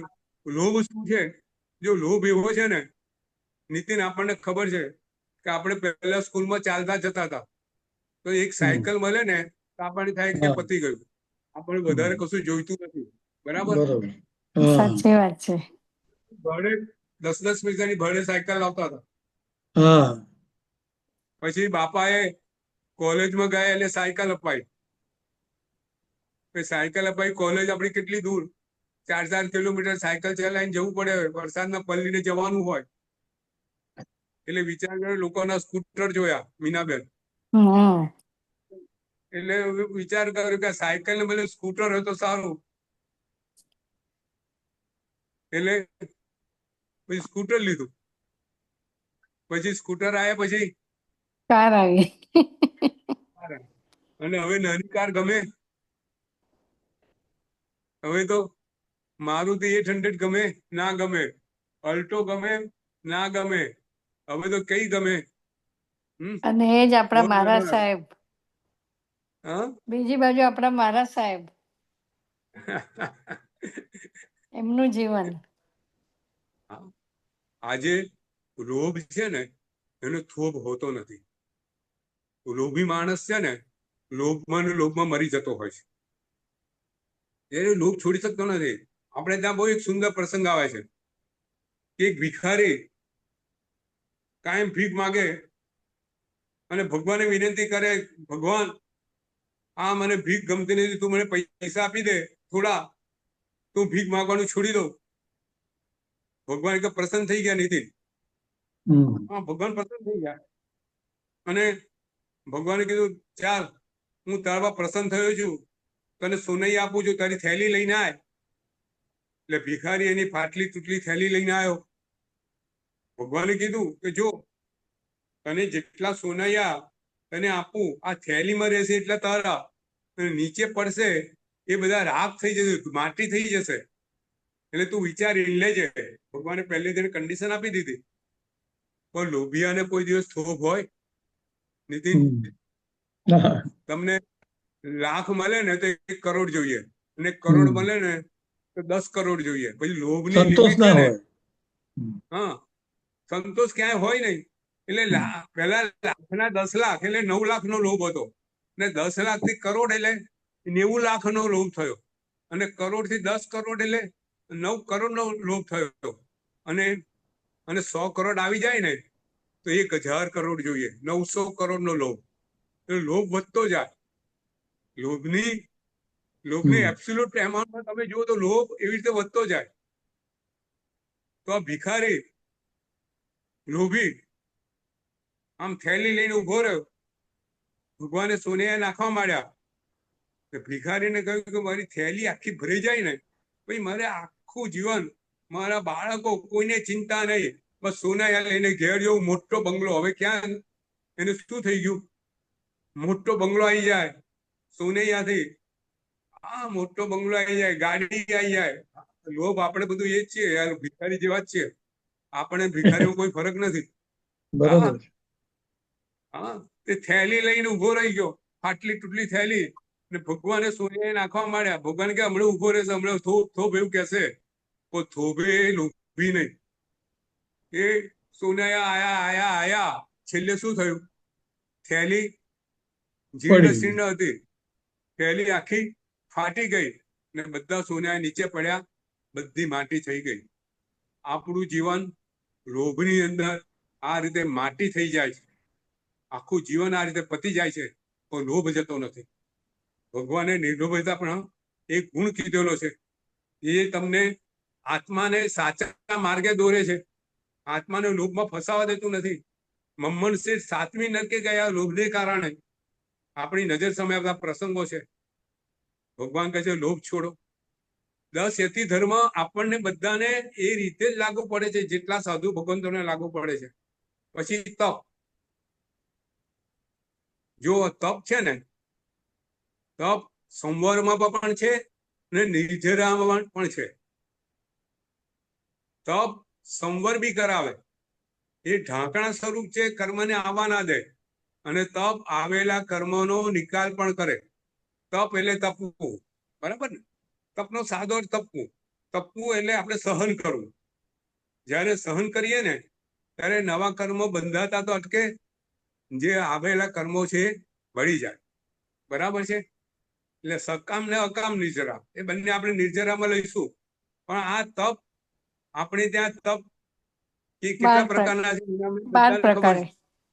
લોભ શું છે? જો લોભ એવો છે ને નીતિન, આપણને ખબર છે કે આપણે પહેલા સ્કૂલમાં ચાલતા જતા હતા તો એક સાયકલ મળે ને તો આપણને થાય કે પતી ગયું, આપણે વધારે કશું જોઈતું નથી. બરાબર? બરોબર. સાચી વાત છે. ભાડે 10-10 પૈસાની ભાડે સાયકલ લાવતા હતા. હા. પછી બાપાએ કોલેજમાં ગયા એટલે સાયકલ અપાઈ. સાયકલ અપાઈ, કોલેજ આપણી કેટલી દૂર, 4-4 કિલોમીટર સાયકલ ચલાવીને જવું પડે, વરસાદના પલ્લીને જવાનું હોય. એટલે વિચાર કર્યો, લોકોના સ્કૂટર જોયા મીનાબેન. એટલે વિચાર કર્યો કે સાયકલ ને બદલે સ્કૂટર હોય તો સારું. એટલે પછી સ્કૂટર લીધું. પછી સ્કૂટર આવ્યા, પછી કાર આવી. અને હવે નાની કાર ગમે. હવે તો મારુતિ 800 ગમે ના ગમે, અલ્ટો ગમે ના ગમે, હવે તો કઈ ગમે? અને એ જ આપણા મહારાજ સાહેબ. હા, બીજી બાજુ આપણા મહારાજ સાહેબ, એમનું જીવન. આજે લોભ છે ને એનો થોભ હોતો નથી. લોભી માણસ છે ને લોભમાં ને લોભમાં મરી જતો હોય છે. એ લોભ છોડી શકતો નથી. આપણે ત્યાં બહુ એક સુંદર પ્રસંગ આવે છે કે એક ભિખારી કાયમ ભીખ માગે અને ભગવાને વિનંતી કરે, ભગવાન આ મને ભીખ ગમતી નથી, તું મને પૈસા આપી દે થોડા, તું ભીખ માંગવાનું છોડી દો. ભગવાન કે પ્રસન્ન થઈ ગયા નીતિન. હા, ભગવાન પ્રસન્ન થઈ ગયા અને ભગવાને કીધું ચાલ હું તારા પ્રસન્ન થયો છું, તને સોનઈ આપું છું, તારી થેલી લઈને આય. એટલે ભિખારી એની ફાટલી તૂટલી થેલી લઈને આવ્યો. ભગવાને કીધું કે જો તને જેટલા સોનૈયા તને આપું, આ થેલીમાં રહેશે એટલા તારા, અને નીચે પડશે એ બધા રાખ થઈ જશે, માટી થઈ જશે, એટલે તું વિચારી લેજે. ભગવાને પહેલે તેને કન્ડિશન આપી દીધી. પણ લોભિયાને કોઈ દિવસ થોભ હોય? નીતિન, તમને લાખ મળે ને તો 1 કરોડ જોઈએ, અને 1 કરોડ મળે ને તો 10 કરોડ જોઈએ. પછી લોભની સંતોષ લિમિટ ના છે ને. હોય. હા, સંતોષ ક્યાંય હોય નહીં. એટલે પેલા લાખના 10 લાખ એટલે 9 લાખનો લોભ હતો, ને 10 લાખથી કરોડ એટલે 90 લાખનો લોભ થયો, અને કરોડથી 10 કરોડ એટલે 9 કરોડનો લોભ થયો. અને 100 કરોડ આવી જાય ને તો 1000 કરોડ જોઈએ, 900 કરોડનો લોભ. એટલે લોભ વધતો જાય. લોભની એબ્સોલ્યુટ એમાઉન્ટમાં તમે જુઓ તો લોભ એવી રીતે વધતો જાય. તો આ ભિખારી લોભી આમ થેલી લઈને ઉભો રહ્યો. ભગવાને સોનિયા નાખવા માંડ્યા. ભિખારીને કહ્યું કે મારી થેલી આખી ભરી જાય ને પછી મારે આખું જીવન, મારા બાળકો, કોઈને ચિંતા નહીં, બસ સોનાયા લઈને ઘેર જવું, મોટો બંગલો. હવે ક્યાં એને શું થઈ ગયું? મોટો બંગલો આવી જાય સોનૈયાથી. હા, મોટો બંગલો આવી જાય, ગાડી આવી જાય. લોભ આપણે બધું એ જ છીએ યાર, ભિખારી જેવા જ છીએ આપણે. ભિખારીમાં કોઈ ફરક નથી. બરોબર. હા, તે થેલી લઈને ઉભો રહી ગયો, ફાટલી તૂટલી થેલી, ને ભગવાને સોનિયા નાખવા માંડ્યા. ભગવાન કે હમણાં ઉભો રહેશે, હમણાં થોભ એવું કહેશે. કોઈ થોભે લોભી નહીં. એ સોનિયા આયા. છેલ્લે શું થયું? થેલી જીર્ણ શીર્ણ હતી, થેલી આખી ફાટી ગઈ, ને બધા સોનિયા નીચે પડ્યા, બધી માટી થઈ ગઈ. આપણું જીવન લોભની અંદર આ રીતે માટી થઈ જાય છે. આખું જીવન આ રીતે પતી જાય છે, પણ લોભ જતો નથી. ભગવાને નિર્લોભતા પણ એક ગુણ કીધેલો છે, એ તમને આત્માને સાચા માર્ગે દોરે છે. આત્માને લોભમાં ફસાવા દેતું નથી. મમ્મન શેઠ 7મી નરકે ગયા લોભને કારણે. આપણી નજર સામે આવતા પ્રસંગો છે. ભગવાન કહે છે લોભ છોડો. 10 યતિ ધર્મ આપણને બધાને એ રીતે જ લાગુ પડે છે જેટલા સાધુ ભગવંતોને લાગુ પડે છે. પછી તપ. જો તપ છે ને, તપ સંવરમાં પણ છે અને નિર્જરામાં પણ છે. તપ સંવર બી કરાવે, એ ઢાંકણા સ્વરૂપ છે, કર્મને આવવા ના દે. અને તપ આવેલા કર્મનો નિકાલ પણ કરે. તપ એટલે તપવું, બરાબર ને? તપનો સાદો તપવું. તપવું એટલે આપણે સહન કરવું. જયારે સહન કરીએ ને ત્યારે નવા કર્મો બંધાતા તો અટકે, જે આવેલા કર્મો છે વળી જાય. બરાબર છે? એટલે સકામ ને અકામ નિર્જરા, એ બંને આપણે નિર્જરામાં લઈશું. પણ આ તપ આપણે ત્યાં તપ એ કેટલા પ્રકારના છે? 12 પ્રકારે.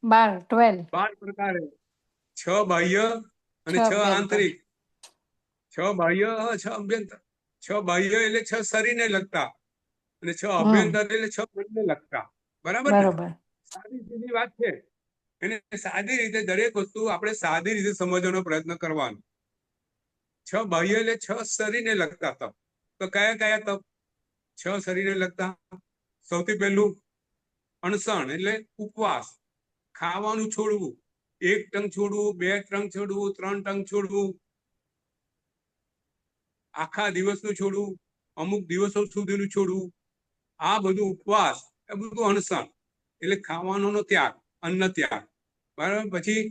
12 પ્રકારે. 6 બાહ્ય અને 6 આંતરિક. 6 બાહ્ય, 6 અભ્યંતર. 6 બાહ્ય એટલે 6 શરીરને લગતા, અને 6 અભ્યંતર એટલે 6 મનને લગતા. બરાબર ને? સાદી સીધી વાત છે. એને સાદી રીતે દરેક વસ્તુ આપણે સાદી રીતે સમજવાનો પ્રયત્ન કરવાનો. 6 બાહ્ય એટલે 6 શરીરને લગતા તપ. તો કયા કયા તપ 6 શરીરને લગતા? સૌથી પહેલું અણસણ એટલે ઉપવાસ, ખાવાનું છોડવું. 1 ટંક છોડવું, 2 ટંક છોડવું, 3 ટંક છોડવું, આખા દિવસનું છોડવું, અમુક દિવસો સુધીનું છોડવું. આ બધું ઉપવાસ, એ બધું અણસણ એટલે ખાવાનો ત્યાગ, અન્ન ત્યાગ. બરાબર? પછી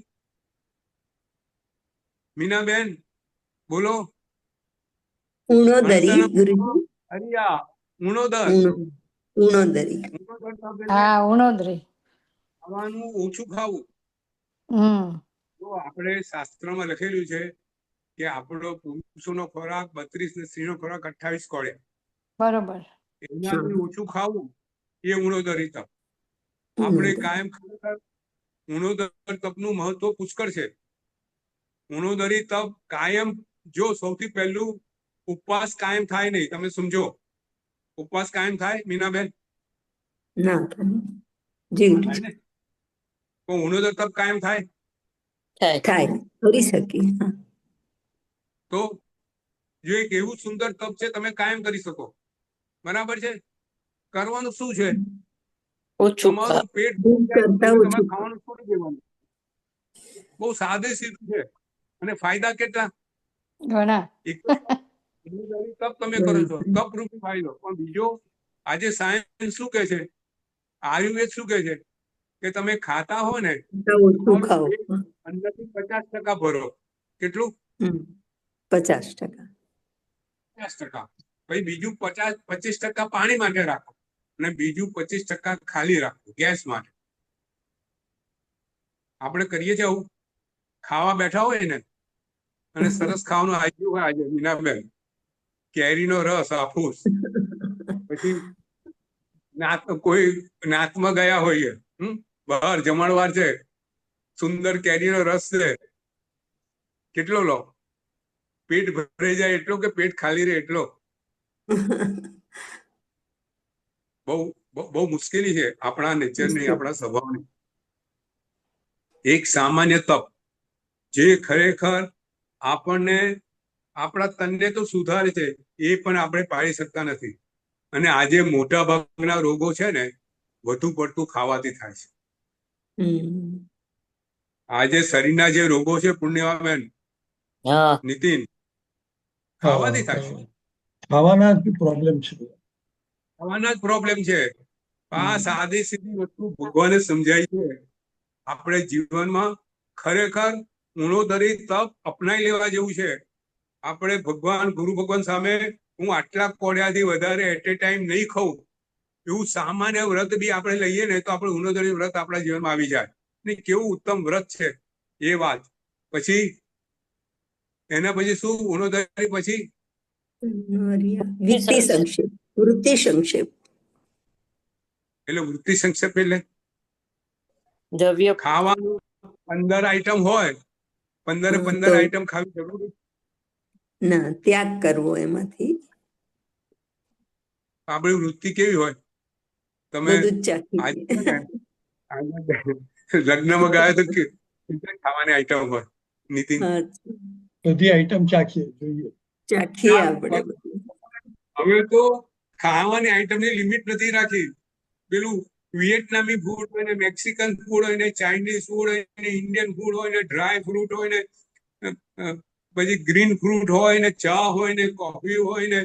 મીનાબેન બોલો. ઉણોદરી ગુરુજી. હરિયા ઉણોદર. ઉણોદરી. હા, ઉણોદરી. ખાવાનું ઓછું ખાવું. તો આપણે શાસ્ત્રમાં લખેલું છે કે આપણો પુરુષોનો ખોરાક 32 ને સ્ત્રીનો ખોરાક 28 કોળે. બરોબર. એનાથી ઓછું ખાવું એ ઉણોદરી તપ. આપણે કાયમ ખરેખર ઉણોદર તપનું મહત્વ પુષ્કળ છે. ઉણોદરી તપ કાયમ, જો સૌથી પહેલું ઉપવાસ કાયમ થાય નહીં. તમે સમજો, ઉપવાસ કાયમ થાય મીનાબેન? ના થાય. જીવ થાય ને? તો ઉણોદર તપ કાયમ થાય થાય. થાય, કરી શકીએ. હા. તો જો એક એવું સુંદર તપ છે, તમે કાયમ કરી શકો. બરાબર છે? કરવાનું શું છે? ઓછું ખા. તમારું પેટ ભૂખ ભરાઈ જાય કરતા એટલે ઓછું તમારે ખાવાનું છોડી દેવાનું. બહુ સાદે સીધું છે. અને ફાયદા કેટલા? ઘણા. એક તો ઉણોદરી તપ તમે કરો છો, તપ રૂપી ફાયદો. પણ બીજો, આજે સાયન્સ શું કે છે, આયુર્વેદ શું કે છે, કે તમે ખાતા હો ને કરતા ઓછું તમારું ખાઓ. પેટ અંદરથી 50% ભરો. કેટલું? 50%. 50%. પછી બીજું 25% પાણી માટે રાખો અને બીજું 25% ખાલી રાખો ગેસ માટે. આપણે કરીએ છીએ આવું. ખાવા બેઠા હોય ને અને સરસ ખાવાનું આવી ગયું હોય, આજે મીનાબેન કેરીનો રસ હાફૂસ, પછી કોઈ નાતમાં ગયા હોઈએ, બહાર જમણવાર છે, સુંદર કેરીનો રસ છે, કેટલો લો? પેટ ભરાઈ જાય એટલો કે પેટ ખાલી રહે એટલો? બહુ બહુ મુશ્કેલી છે આપણા નેચરની, આપણા સ્વભાવની. એક સામાન્ય તપ જે ખરેખર આપણને, આપણા તનને તો સુધારે છે, એ પણ આપણે પાડી શકતા નથી. અને આજે મોટા ભાગના રોગો છે ને વધુ પડતું ખાવાથી થાય છે. આજે શરીરના જે રોગો છે પુણ્યવાબેન, હા. નીતિન, ખાવાથી થાય છે. ખાવાના જ પ્રોબ્લેમ છે. ખાવાના જ પ્રોબ્લેમ છે. આ સાદી સીધી વસ્તુ ભગવાને સમજાય છે. આપણે જીવનમાં ખરેખર ઉણોદરી તપ અપનાવી લેવા જેવું છે. આપણે ભગવાન, ગુરુ ભગવાન સામે હું આટલા કોળિયાથી વધારે એટ એ ટાઈમ નહીં ખાઉં, એવું સામાન્ય વ્રત બી આપણે લઈએ ને તો આપણે ઉણોદરી વ્રત આપણા જીવનમાં આવી જાય. ને કેવું ઉત્તમ વ્રત છે એ વાત. પછી એના પછી શું? ઉણોદરી પછી વૃત્તિ સંક્ષેપ. વૃત્તિ સંક્ષેપ એટલે વૃત્તિ સંક્ષેપ એટલે દ્રવ્ય. ખાવાનું 15 આઈટમ હોય, 15 આઈટમ ખાવી જરૂરી? ના, ત્યાગ કરવો એમાંથી. આપણી વૃત્તિ કેવી હોય? તમે બધું જ ચાખી આજે છે ને, લગ્નમાં ગયા તો ખાવાની આઈટમ હોય નીતિન? બધી આઈટમ ચાખીએ, જોઈએ. ચાખીએ આપણે બધું. હવે તો ખાવાની આઈટમની લિમિટ નથી રાખી. પેલું વિયેટનામી ફૂડ હોય ને, મેક્સિકન ફૂડ હોય ને, ચાઇનીઝ ફૂડ હોય ને, ઇન્ડિયન ફૂડ હોય ને, ડ્રાય ફ્રૂટ હોય ને, પછી ગ્રીન ફ્રૂટ હોય ને, ચા હોય ને, કોફી હોય ને,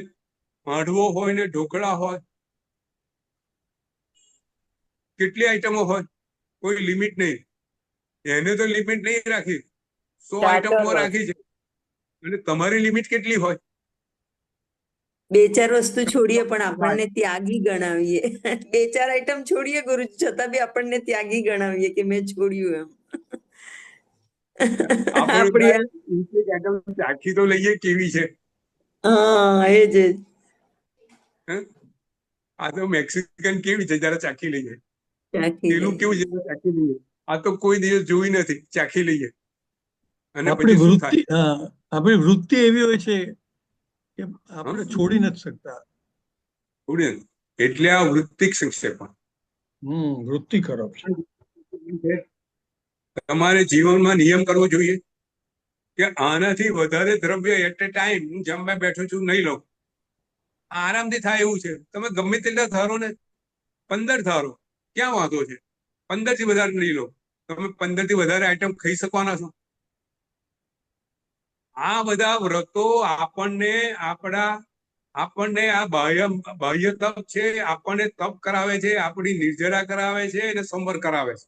હાંડવો હોય ને, ઢોકળા હોય. કેટલી આઈટમો હોય? કોઈ લિમિટ નહીં. એને તો લિમિટ નહીં રાખી, 100 આઈટમો રાખી છે. અને તમારી લિમિટ કેટલી હોય? 2-4 વસ્તુ છોડીએ પણ આપણને ત્યાગી ગણાવીએ. 2-4 આઈટમ છોડીએ ગુરુ, છતાં બી આપણને ત્યાગી ગણાવીએ કે મેં છોડ્યું એમ. આપણે ચાખી તો લઈએ કેવી છે. હા, એ જ. આ તો મેક્સિકન કેવી છે જરા ચાખી લઈએ. ચાખી પેલું કેવું છે ચાખી લઈએ. આ તો કોઈ દિવસ જોઈ નથી, ચાખી લઈએ. અને આપણી પછી શું વૃત્તિ, થાય? આપણી વૃત્તિ એવી હોય છે કે આપણે છોડી નથી શકતા. એટલે આ વૃત્તિક સંક્ષેપણ. વૃત્તિ ખરાબ છે. તમારે જીવનમાં નિયમ કરવો જોઈએ કે આનાથી વધારે દ્રવ્ય એટ એ ટાઈમ હું જમવા બેઠો છું નહીં લઉં. આરામથી થાય એવું છે. તમે ગમે તેટલા ધારો ને, 15 ધારો, ક્યાં વાંધો છે? 15 થી વધારે નહીં લો. તમે 15 થી વધારે આઈટમ ખાઈ શકવાના છો? આ બધા વ્રતો આપણને આ બાહ્ય તપ છે, આપણને તપ કરાવે છે, આપણી નિર્જરા કરાવે છે અને સંવર કરાવે છે.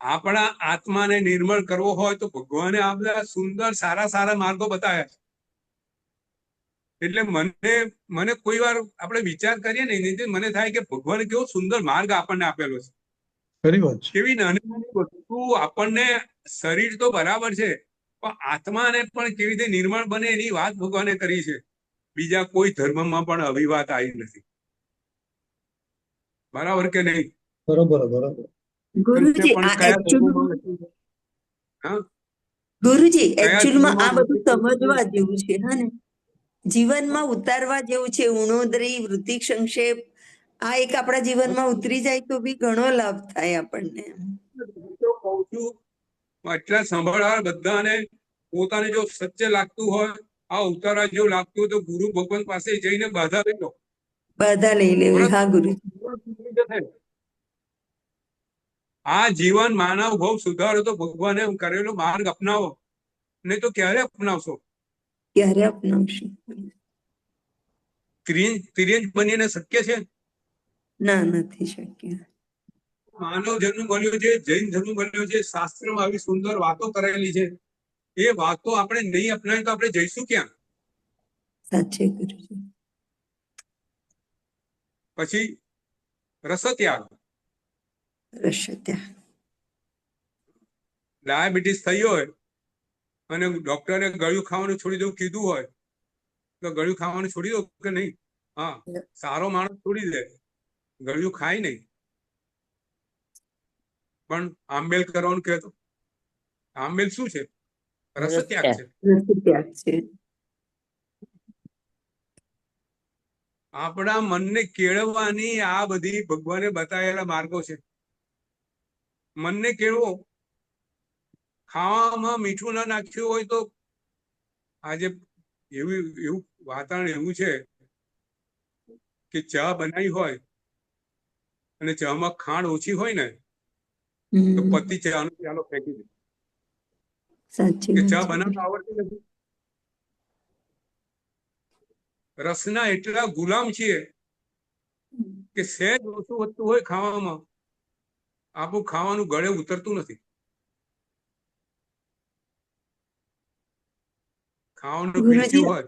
આપણા આત્માને નિર્મળ કરવો હોય તો ભગવાને આ બધા સુંદર સારા માર્ગો બતાવ્યા છે. એટલે મને કોઈ વાર આપણે વિચાર કરીએ ને, મને થાય કે ભગવાને કેવો સુંદર માર્ગ આપણને આપેલો છે. ખરી વાત છે. કેવી નાની નાની વસ્તુ આપણને, શરીર તો બરાબર છે પણ આત્માને પણ કેવી રીતે નિર્મળ બને એની વાત ભગવાને કરી છે. બીજા કોઈ ધર્મમાં પણ આવી વાત આવી નથી. બરાબર કે નહીં? બરોબર બરોબર. અને ગુરુજી પણ આ કયા એકચ્યુઅલી ધર્મોમાં લખ્યું છે? હા, ગુરુજી કયા એકચ્યુઅલમાં આ ધર્મોમાં બધું લખ્યું છે? સમજવા જેવું છે હા ને, જીવનમાં ઉતારવા જેવું છે. ઉણોદરી, વૃત્તિક સંક્ષેપ આ એક આપણા જીવનમાં ઉતરી જાય તો બી ઘણો લાભ થાય આપણને. હું તો કહું છું, આટલા સાંભળવા બધાને પોતાને જો સત્ય લાગતું હોય, આ ઉતારા જેવું લાગતું હોય તો ગુરુ ભગવાન પાસે જઈને બાધા લઈ લો. બાધા લઈ લેવી. હા ગુરુજી. જીવન સુધરી જશે. આ જીવન માનવ ભાવ સુધારો તો ભગવાને કરેલો માર્ગ અપનાવો, નહીં તો ક્યારે અપનાવશો? ક્યારે અપનાવશું? તિર્યંજ બનીને શક્ય છે? ના, નથી શક્ય. માનવ જન્મ મળ્યો છે, જૈન ધર્મ મળ્યો છે, શાસ્ત્રમાં આવી સુંદર વાતો કરેલી છે. એ વાતો આપણે નહીં અપનાવી તો આપણે જઈશું ક્યાં? સાચે ગુરુજી. પછી રસત્યાગ. રસત્યાગ. ડાયાબિટીસ થઈ હોય અને ડોક્ટરે ગળ્યું ખાવાનું છોડી દેવું કીધું હોય તો ગળ્યું ખાવાનું છોડી દો કે નહીં? હા, સારો માણસ છોડી દે, ગળ્યું ખાય નહીં. પણ આંબેલ કરવાનું કહેતો, આંબેલ શું છે? રસત્યાગ છે. રસત્યાગ છે. આપણા મનને કેળવવાની આ બધી ભગવાને બતાવેલા માર્ગો છે. મનને કેળવો. ખાવામાં મીઠું ના નાખ્યું હોય તો આજે એવું વાતાવરણ એવું છે કે ચા બનાવી હોય અને ચામાં ખાંડ ઓછી હોય ને તો પતિ ચાનો પ્યાલો ફેંકી દે સાચી કે વાત ચા છે. બનાવતા આવડતી નથી. રસના એટલા ગુલામ છીએ કે સહેજ ઓછું વધતું હોય ખાવામાં, આપણું ખાવાનું ગળે ઉતરતું નથી. ખાવાનું ગુરુજી પીરસ્યું હોય.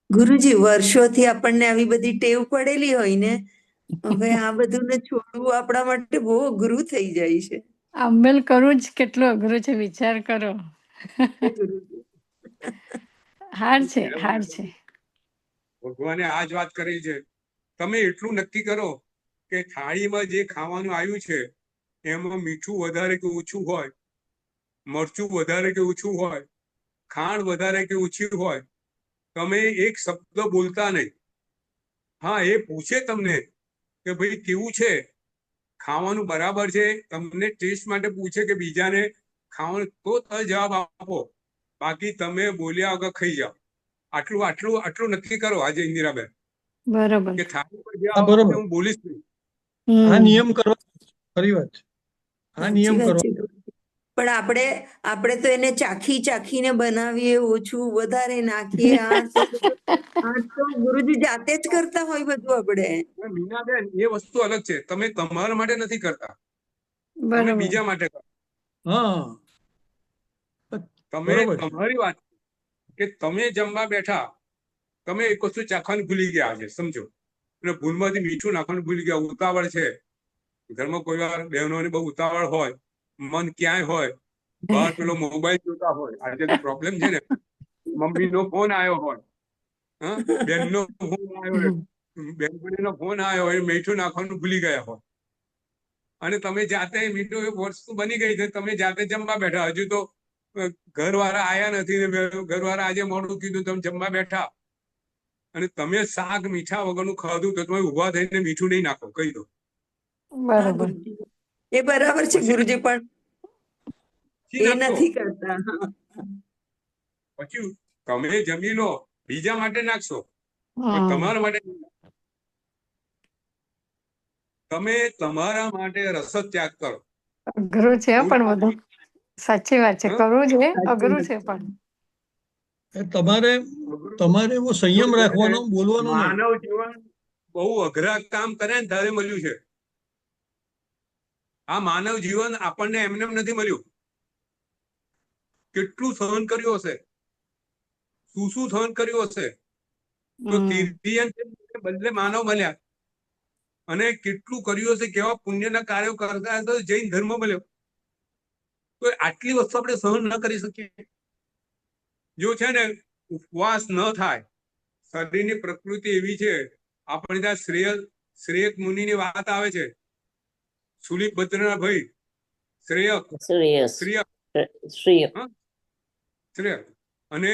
ગુરુજી વર્ષોથી આપણને આવી બધી ટેવ પડેલી હોય ને, હવે આ બધું ને છોડવું આપણા માટે બહુ અઘરું થઈ જાય છે. આંબેલ કરવું જ કેટલું અઘરું છે, વિચાર કરો. ગુરુજી. હાર છે, હાર છે. ભગવાને આ જ વાત કરી છે. તમે એટલું નક્કી કરો કે થાળીમાં જે ખાવાનું આવ્યું છે એમાં મીઠું વધારે કે ઓછું હોય, મરચું વધારે કે ઓછું હોય, ખાંડ વધારે કે ઓછી હોય, તમે એક શબ્દ બોલતા નહીં. હા, એ પૂછે તમને કે ભાઈ કેવું છે, ખાવાનું બરાબર છે, તમને ટેસ્ટ માટે પૂછે કે બીજાને ખાવાનું, તો તમે જવાબ આપો. બાકી તમે બોલ્યા વગર ખાઈ જાઓ. આટલું આટલું આટલું નક્કી કરો આજે ઇન્દિરાબેન બરોબર. કે થાળી પર જે હા, આવશે બરોબર. હું બોલીશ નહીં. આ નિયમ કરવા, ખરી વાત છે. આ સાચી નિયમ વાત કરવા. છે ગુરુજી. પણ આપણે તો એને ચાખીને બનાવીએ, ઓછું વધારે નાખીએ. આ તો ગુરુજી જાતે જ કરતા હોય બધું આપણે. મીનાબેન, એ વસ્તુ અલગ છે. તમે તમારા માટે નથી કરતા, તમે બરોબર. બીજા માટે કરો. હા, તમે બરોબર છે. તમારી વાત કે તમે જમવા બેઠા, તમે એક વસ્તુ ચાખવાનું ભૂલી ગયા છે, સમજો, અને ભૂલમાંથી મીઠું નાખવાનું ભૂલી ગયા. ઉતાવળ છે ઘરમાં, કોઈ વાર બહેનોને બહુ ઉતાવળ હોય, મન ક્યાંય હોય, બહાર પેલો મોબાઈલ જોતા હોય. આજે તો પ્રોબ્લેમ છે ને, મમ્મીનો ફોન આવ્યો હોય, હા, બેનનો ફોન આવ્યો હોય, બેનપણીનો ફોન આવ્યો હોય, મીઠું નાખવાનું ભૂલી ગયા હોય, અને તમે જાતે મીઠું એક વસ્તુ બની ગઈ છે, તમે જાતે જમવા બેઠા. હજુ તો ઘરવાળા આયા નથી, ઘરવાળા આજે મોડું કીધું, તમે જમવા બેઠા અને તમે શાક મીઠા વગરનું ખાધું તો તમે ઉભા થઈને મીઠું નહીં નાખો, કહી દો. હા બરોબર. ગુરુજી. એ બરાબર છે ગુરુજી, પણ પછી એ નાખશો. નથી કરતા. હા. પછી તમે જમી લો, બીજા માટે નાખશો, પણ હમ. તમારા માટે નહીં નાખો. તમે તમારા માટે રસ ત્યાગ કરો. અઘરું છે હો પણ બધું. સાચી વાત છે, હા? કરવું છે, સાચી અઘરું વાત છે છે. પણ. તમારે એવો સંયમ જો છે ને, રાખવાનો, બોલવાનો નહીં. માનવ જીવન બહુ અઘરા કામ કરે ને ત્યારે મળ્યું છે. આ માનવ જીવન આપણને એમને એમ નથી મળ્યું. કેટલું સહન કર્યું હશે, શું શું સહન કર્યું હશે. તો હમ. તિર્યન બદલે માનવ મળ્યા, અને કેટલું કર્યું હશે, કેવા પુણ્યના કાર્યો કરતા હશે, તો જૈન ધર્મ મળ્યો. તો આટલી વસ્તુ આપણે સહન ન કરી શકીએ. જો છે ને ઉપવાસ ન થાય, શરીરની પ્રકૃતિ એવી છે, આપણે ત્યાં શ્રેયક મુનિની વાત આવે છે. શૂલિભદ્રના ભાઈ શ્રેયક શ્રેયસ શ્રેયક શ્રેય શ્રેયક અને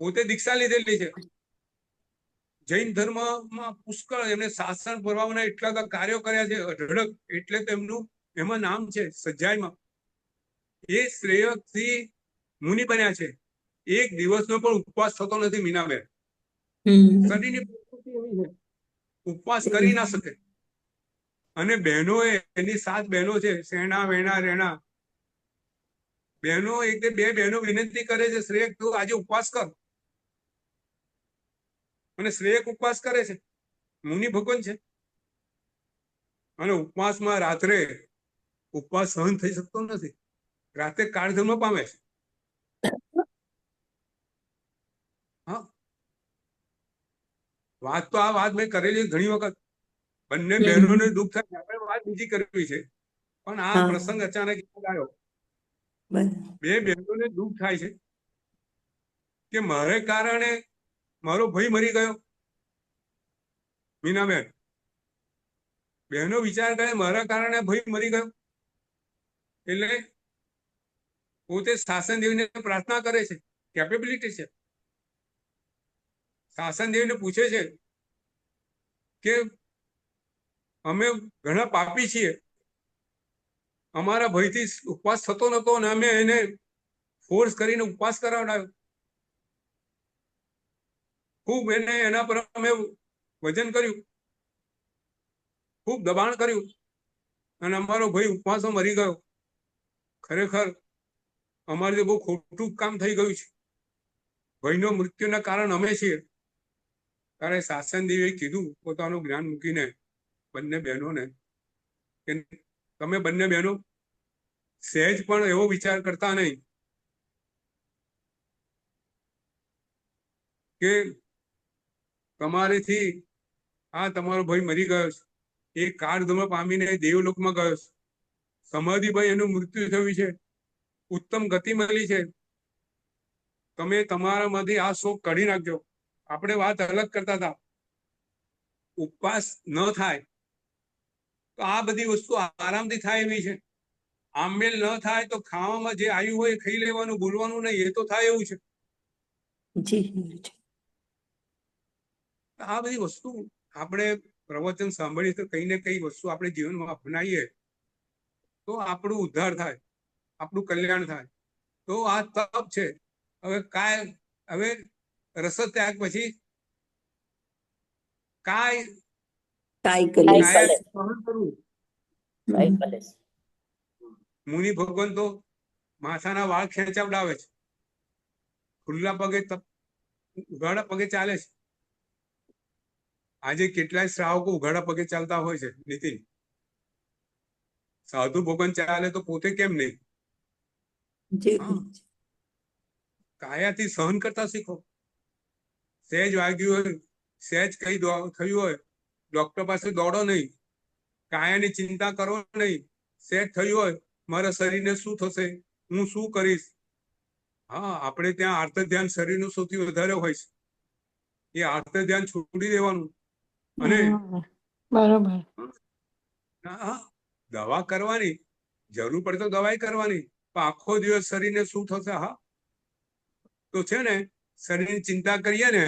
પોતે દીક્ષા લીધેલી છે. જૈન ધર્મમાં પુષ્કળ એમને શાસન પુરવાના એટલા બધા કાર્યો કર્યા છે અઢળક, એટલે તો એમનું એમાં નામ છે સજ્જાઈમાં. એ શ્રેયક થી મુનિ બન્યા છે. એક દિવસનો પણ ઉપવાસ થતો નથી મીનાબેન. શરીરની પ્રકૃતિ એવી છે, ઉપવાસ કરી ના શકે. અને બહેનો એની 7 બહેનો છે, સેણા વેણા રેણા બહેનો, એક બે બહેનો વિનંતી કરે છે, શ્રેયક તું આજે ઉપવાસ કર. અને શ્રેયક ઉપવાસ કરે છે, મુનિ ભગવાન છે. અને ઉપવાસમાં રાત્રે ઉપવાસ સહન થઈ શકતો નથી, રાતે કાળધર્મ પામે છે. હા, વાત તો આ વાત મેં કરેલી ઘણી વખત. બંને બહેનોને દુઃખ થાય. આપણે વાત બીજી કરવી છે, પણ આ પ્રસંગ અચાનક યાદ આવ્યો. બે બહેનોને દુઃખ થાય છે કે મારે કારણે મારો ભાઈ મરી ગયો. મીનાબેન, બહેનો વિચાર કરે મારા કારણે ભાઈ મરી ગયો. એટલે પોતે શાસન દેવીને પ્રાર્થના કરે છે, કેપેબિલિટી છે. શાસન દેવીને પૂછે છે કે અમે ઘણા પાપી છીએ, અમારા ભયથી ઉપવાસ થતો નતો અને અમે એને ફોર્સ કરીને ઉપવાસ કરાવડાવ્યો. ખૂબ એને એના પર અમે વજન કર્યું, ખૂબ દબાણ કર્યું, અને અમારો ભાઈ ઉપવાસો મરી ગયો. ખરેખર અમારે બહુ ખોટું કામ થઈ ગયું છે. ભાઈનો મૃત્યુના કારણ અમે છીએ. ત્યારે શાસન દેવીએ કીધું પોતાનું જ્ઞાન મૂકીને બંને બહેનોને કે તમે બંને બહેનો સહેજ પણ એવો વિચાર કરતા નહીં કે તમારેથી આ તમારો ભાઈ મરી ગયો છે, એ કાળધર્મ પામીને દેવલોકમાં ગયો છે. સમાધિભાઈ એનું મૃત્યુ થયું છે, ઉત્તમ ગતિ મળી છે. તમે તમારામાંથી આ શોક કાઢી નાખજો. આપણે વાત અલગ કરતા હતા, ઉપવાસ ન થાય તો આ બધી વસ્તુ આરામથી થાય એવી છે. આમેલ ન થાય તો ખાવામાં જે આવ્યું હોય એ ખાઈ લેવાનું, બોલવાનું નહીં, એ તો થાય એવું છે. આ બધી વસ્તુ આપણે પ્રવચન સાંભળીએ તો કઈ ને કઈ વસ્તુ આપણે જીવનમાં અપનાવીએ તો આપણું ઉદ્ધાર થાય, આપણું કલ્યાણ થાય. તો આ તપ છે. હવે રસ ત્યાગ પછી સહન કરવું. મુનિ ભગવાન તો માથાના વાળ ખેંચાવડાવે છે, ખુલ્લા પગે ઉઘાડા પગે ચાલે છે. આજે કેટલાય શ્રાવકો ઉઘાડા પગે ચાલતા હોય છે. નીતિન, સાધુ ભગવાન ચાલે તો પોતે કેમ નહીં? કાયાથી સહન કરતા શીખો. સહેજ વાગ્યું હોય, સહેજ કઈ થયું હોય, ડોક્ટર પાસે દોડો નહીં, કાયાની ચિંતા કરો નહીં. સહેજ થયું હોય, મારા શરીરને શું થશે, હું શું કરીશ. હા, આપણે ત્યાં આર્ત ધ્યાન શરીરનું સૌથી વધારે હોય છે. એ આર્ત ધ્યાન છોડી દેવાનું. અને બરોબર, દવા કરવાની જરૂર પડે તો દવાઈ કરવાની, પણ આખો દિવસ શરીરને શું થશે. હા, તો છે ને શરીરની ચિંતા કરીએ ને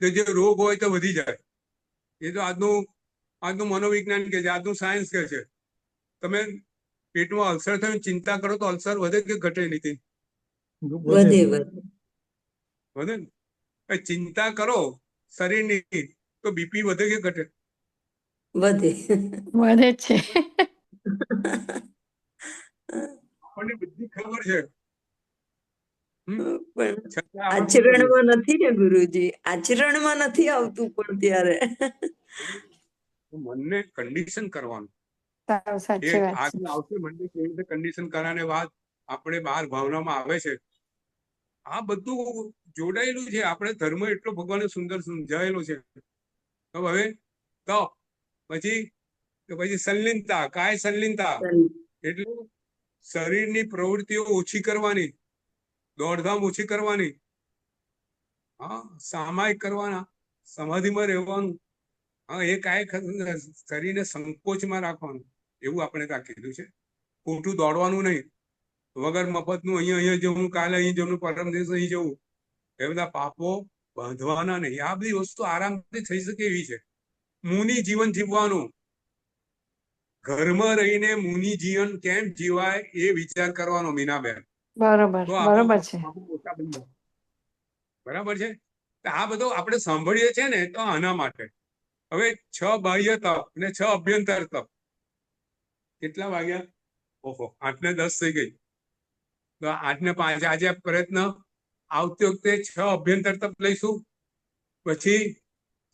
તો જે રોગ હોય તો વધી જાય. એ તો આજનું મનોવિજ્ઞાન કે છે, આજનું સાયન્સ કે છે. તમે પેટમાં અલ્સર થયું ચિંતા કરો તો અલ્સર વધે કે ઘટે? નીતિ વધે ને. ચિંતા કરો શરીરની તો બીપી વધે કે ઘટે? વધે છે. આપણને બધી ખબર છે. આચરણમાં નથી ને ગુરુજી, આચરણમાં નથી આવતું. પણ ત્યારે મનને કન્ડિશન કરવાનું. સાચી વાત આગળ આવશે મનને કેવી રીતે કન્ડિશન કરવાની વાત આપણે બહાર ભાવનામાં આવે છે. આ બધું જોડાયેલું છે. આપણે ધર્મ એટલો ભગવાને સુંદર સમજાવેલો છે. તો હવે તો પછી સંલીનતા, કાય સંલીનતા એટલે શરીરની પ્રવૃત્તિઓ ઓછી કરવાની, દોડધામ ઓછી કરવાની, હા, સામાયિક કરવાના, સમાધિમાં રહેવાનું. હા, એ કાંઈ શરીરને સંકોચમાં રાખવાનું, એવું આપણે ત્યાં કીધું છે. ખોટું દોડવાનું નહીં, વગર મફતનું અહીંયા જવું, કાલે અહીં જવું, પરમ દિવસે અહીં જવું, એ બધા પાપો બાંધવાના નહીં. આ બધી વસ્તુ આરામથી થઈ શકે એવી છે. મુનિ જીવન જીવવાનું, ઘરમાં રહીને મુનિ જીવન કેમ જીવાય એ વિચાર કરવાનો મીનાબેન. બરોબર તો આપણો બરોબર છે. પાપો ઓછા બની જાય. બરાબર છે. તો આ બધું આપણે સાંભળીએ છીએ ને તો આના માટે. હવે 6 બાહ્ય તપ ને 6 અભ્યંતર તપ. કેટલા વાગ્યા? ઓહો, 8 ને 10 થઈ ગઈ. તો 8 ને 5 આજે પ્રયત્ન. આવતી વખતે 6 અભ્યંતર તપ લઈશું, પછી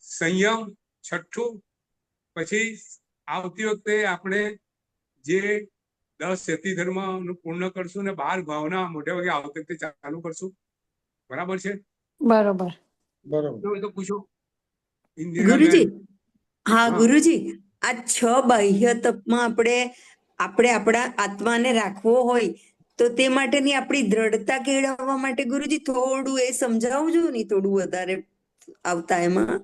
સંયમ 6ઠું, પછી આવતી વખતે આપણે જે 10 યતિ ધર્મ પૂર્ણ કરશું ને 12 ભાવના મોટે ભાગે આવતી વખતે ચાલુ કરશું. બરાબર છે? બરોબર. બરોબર. તો પૂછો ગુરુજી, ઇન્દિરાબેન. હા હા. ગુરુજી, આ 6 બાહ્ય તપમાં આપણે આપણા આત્માને રાખવો હોય તો તે માટેની આપણી દ્રઢતા કેળવવા માટે ગુરુજી થોડું એ સમજાવજો ને, થોડું વધારે આવતા એમાં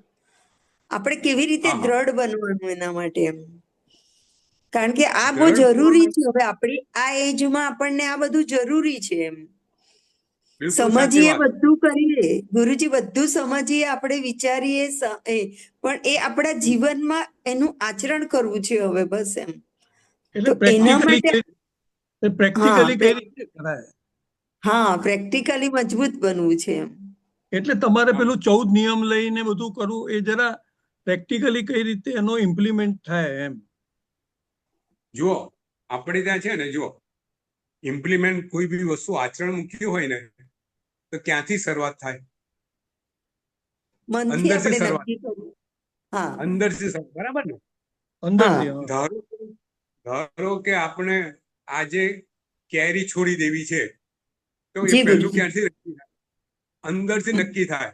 આપણે કેવી રીતે હા, હા. દ્રઢ બનવાનું એના માટે એમ. કારણ કે આ બહુ દ્રઢ જરૂરી થવા છે. હવે આપણી આ એજમાં આપણને આ બધું જરૂરી છે એમ. બિલકુલ સાચી સમજીએ, વાત. બધું કરીએ ગુરુજી, બધું સમજીએ, આપણે વિચારીએ, પણ એ આપણા જીવનમાં એનું આચરણ કરવું છે હવે, બસ એમ. એટલે તો એના માટે હા પ્રેક્ટિકલી કઈ રીતે કરાય? હા, પ્રેક્ટિકલી મજબૂત બનવું છે એમ. એટલે તમારે હા. પેલું 14 નિયમ લઈને બધું કરવું, એ જરા પ્રેક્ટિકલી કઈ રીતે એનો ઇમ્પ્લિમેન્ટ થાય એમ. જુઓ, આપણે ત્યાં છે ને, જુઓ, ઇમ્પ્લિમેન્ટ કોઈ બી વસ્તુ આચરણ મૂક્યું હોય ને તો ક્યાંથી શરૂઆત થાય? મનથી અંદરથી આપણે શરૂઆત. નક્કી કરવું. હા અંદરથી શરૂઆત. બરાબર ને? અંદરથી. હા. હા. ધારો કે આપણે આજે કેરી છોડી દેવી છે, તો એ જી પહેલું ગુરુજી. ક્યાંથી નક્કી થાય? અંદરથી નક્કી થાય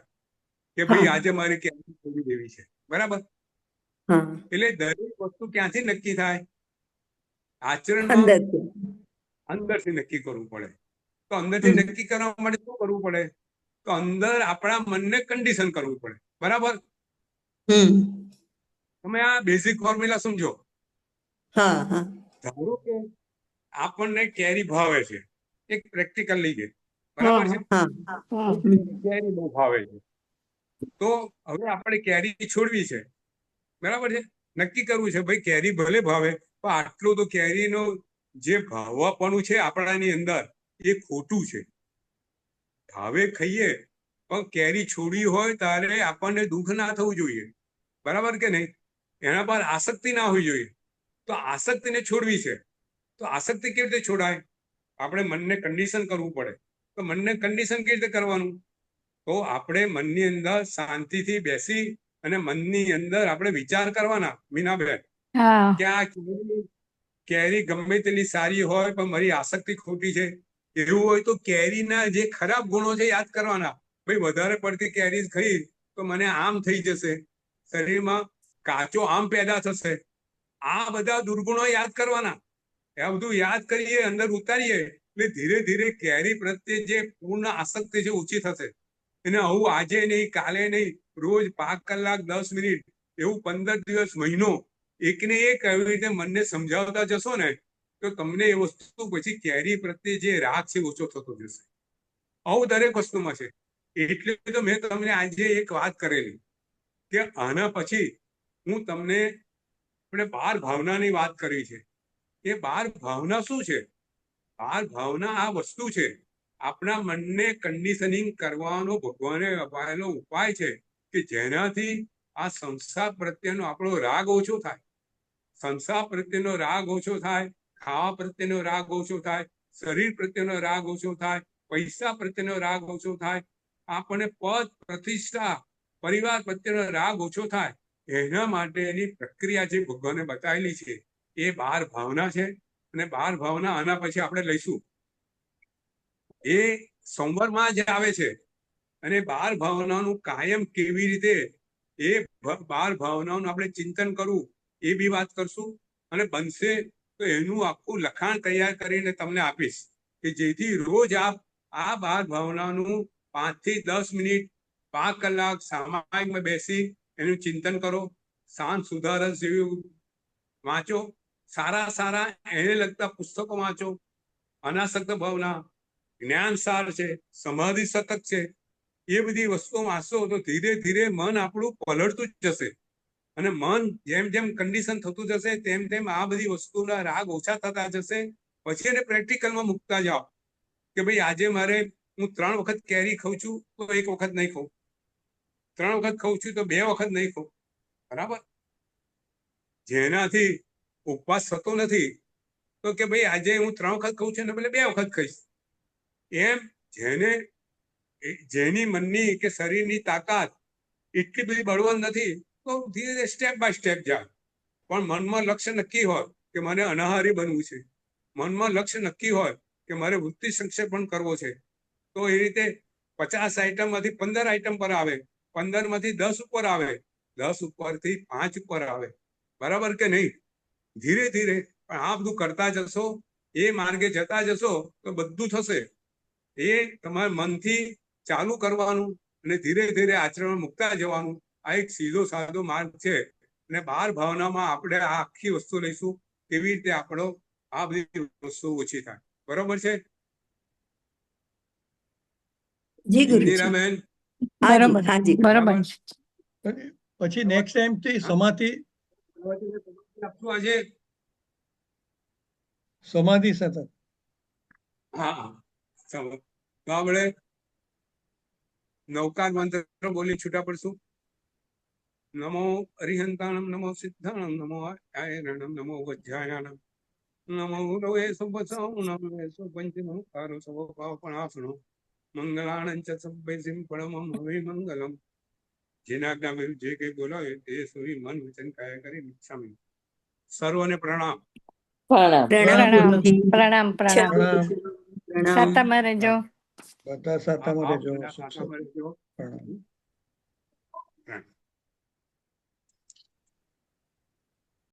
કે હા ભાઈ આજે મારે કેરી છોડી દેવી છે. બરાબર? હા, એટલે દરેક વસ્તુ ક્યાંથી નક્કી થાય? આચરણમાં અંદરથી. અંદરથી નક્કી કરવું પડે. તો અંદરથી હમ નક્કી કરવા માટે શું કરવું પડે? તો અંદર આપણા મનને કન્ડિશન કરવું પડે. બરાબર? હમ તમે આ બેઝિક ફોર્મ્યુલા સમજો. હા હા ધારો કે આપણને કેરી ભાવે છે, એક પ્રેક્ટિકલ લઈએ. હા બરાબર છે? હા હા કેરી બહુ ભાવે છે, તો હવે આપણે કેરી છોડવી છે. બરાબર છે? નક્કી કરવું છે ભાઈ કેરી ભલે ભાવે, પણ આટલું તો કેરીનો જે ભાવવાપણું છે આપણાની અંદર એ ખોટું છે. ભાવે ખાઈએ, પણ કેરી છોડવી હોય ત્યારે આપણને દુઃખ ના થવું જોઈએ. બરાબર કે નહીં? એના પર આસક્તિ ના હોવી જોઈએ. તો આસક્તિને છોડવી છે. તો આસક્તિ કેવી રીતે છોડાય? આપણે મનને કન્ડિશન કરવું પડે. તો મનને કન્ડિશન કેવી રીતે કરવાનું? તો આપણે મનની અંદર શાંતિથી બેસી અને મનની અંદર આપણે વિચાર કરવાના, મીનાબેન, હા કે આ કેરી ગમે તેટલી સારી હોય પણ મારી આસક્તિ ખોટી છે. એવું હોય તો કેરીના જે ખરાબ ગુણો છે યાદ કરવાના. ભાઈ વધારે પડતી કેરી ખાઈ તો મને આમ થઈ જશે, શરીરમાં કાચો આમ પેદા થશે. આ બધા દુર્ગુણો યાદ કરવાના. આ બધું યાદ કરીએ, અંદર ઉતારીએ, એટલે ધીરે ધીરે કેરી પ્રત્યે જે પૂર્ણ આસક્તિ છે ઓછી થશે. એને આવું આજે નહીં, કાલે નહીં, રોજ 5 કલાક 10 મિનિટ, એવું 15 દિવસ, મહિનો, એકને એક આવી રીતે મનને સમજાવતા જશો ને તો તમને એ વસ્તુ પછી કેરી પ્રત્યે જે રાગ છે ઓછો થતો જશે. આવું દરેક વસ્તુમાં છે. એટલે તો મેં તમને આજે એક વાત કરેલી કે આના પછી હું તમને આપણે 12 ભાવનાની વાત કરી છે. એ 12 ભાવના શું છે? 12 ભાવના આ વસ્તુ છે, આપણા મનને કન્ડિશનિંગ કરવાનો ભગવાને અપાયેલો ઉપાય છે કે જેનાથી આ સંસાર પ્રત્યેનો આપણો રાગ ઓછો થાય. સંસાર પ્રત્યેનો રાગ ઓછો થાય, ખાવા પ્રત્યેનો રાગ ઓછો થાય, શરીર પ્રત્યેનો રાગ ઓછો થાય, પૈસા પ્રત્યેનો રાગ ઓછો થાય, આપણને પદ પ્રતિષ્ઠા પરિવાર પ્રત્યેનો રાગ ઓછો થાય. એના માટેની પ્રક્રિયા જે ભગવાને બતાવેલી છે એ 12 ભાવના છે. અને 12 ભાવના આના પછી આપણે લઈશું. એ સોમવારમાં જ આવે છે. અને 12 ભાવનાનું કાયમ કેવી રીતે એ 12 ભાવનાઓનું આપણે ચિંતન કરવું એ બી વાત કરશું. અને બનશે તો એનું આખું લખાણ તૈયાર કરીને તમને આપીશ કે જેથી રોજ આપ આ 12 ભાવનાનું 5 થી 10 મિનિટ 5 કલાક સામાયિકમાં બેસી એનું ચિંતન કરો, શાંત સુધારસ જેવી વાંચો, સારા સારા એને લગતા પુસ્તકો વાંચો, અનાસક્ત ભાવના, જ્ઞાન સાર છે, સમાધિ શતક છે, એ બધી વસ્તુઓ વાંચશો તો ધીરે ધીરે મન આપણું પલળતું જ જશે. અને મન જેમ જેમ કન્ડિશન થતું જશે તેમ તેમ આ બધી વસ્તુના રાગ ઓછા થતા જશે. પછી એને પ્રેક્ટિકલમાં મૂકતા જાઓ કે ભાઈ આજે મારે હું 3 વખત કેરી ખાઉં છું તો 1 વખત નહીં ખાઉં, 3 વખત ખાઉં છું તો 2 વખત નહીં ખાઉં. બરાબર? જેનાથી ઉપવાસ થતો નથી તો કે ભાઈ આજે હું 3 વખત ખાઉં છું ને બદલે 2 વખત ખાઈશ. એમ જેની મનની કે શરીરની તાકાત એટલી બધી બળવાન નથી તો ધીરે ધીરે સ્ટેપ બાય સ્ટેપ જાય. પણ મનમાં લક્ષ્ય નક્કી હોય કે મને અનાહારી બનવું છે, મનમાં લક્ષ્ય નક્કી હોય કે મારે વૃત્તિ સંક્ષેપણ કરવો છે, તો એ રીતે 50 આઈટમમાંથી 15 આઈટમ પર આવે, 15 માંથી 10 ઉપર આવે, 10 ઉપરથી 5 ઉપર આવે. બરાબર કે નહીં? ધીરે ધીરે પણ આ બધું કરતા જશો, એ માર્ગે જતા જશો તો બધું થશે. એ તમારે મનથી ચાલુ કરવાનું અને ધીરે ધીરે આચરણમાં મૂકતા જવાનું. આ એક સીધો સાધો માર્ગ છે. અને 12 ભાવનામાં આપણે આ આખી વસ્તુ લઈશું કેવી રીતે આપણો આ બધી વસ્તુ ઓછી થાય. બરોબર છે જી ગુરુજી. ઇન્દિરાબેન? હાજી બરોબર હાજી બરોબર. પછી નેક્સ્ટ ટાઈમ થી સમાધિ આપશું આજે. સમાધિ સતત. હા, ચાલો. તો આપણે નવકાર મંત્ર બોલી છૂટા પડશું. નમો અરિહંતાણમ, નમો સિદ્ધાણમ, નમો આયરણમ, નમો વજ્જાયાણમ, નમો રવે સુબસાઉ, નમો સુપંચમો કારો સવો પાવપણાસણો, મંગલાણં ચ સભ્ય સિંપણમમ હવિ મંગલમ. જેના આજ્ઞા વિરુદ્ધ જે કંઈ બોલાવે તે સુરી મન વચન કાયા કરી મિચ્છામિ. સર્વને પ્રણામ. પ્રણામ. પ્રણામ પ્રણામ ગુરુજી. પ્રણામ પ્રણામ. પ્રણામ. પ્રણામ. સાતામાં રહેજો. બધા સાતામાં રહેજો. બધા સાચામાં રહેજો. પ્રણામ.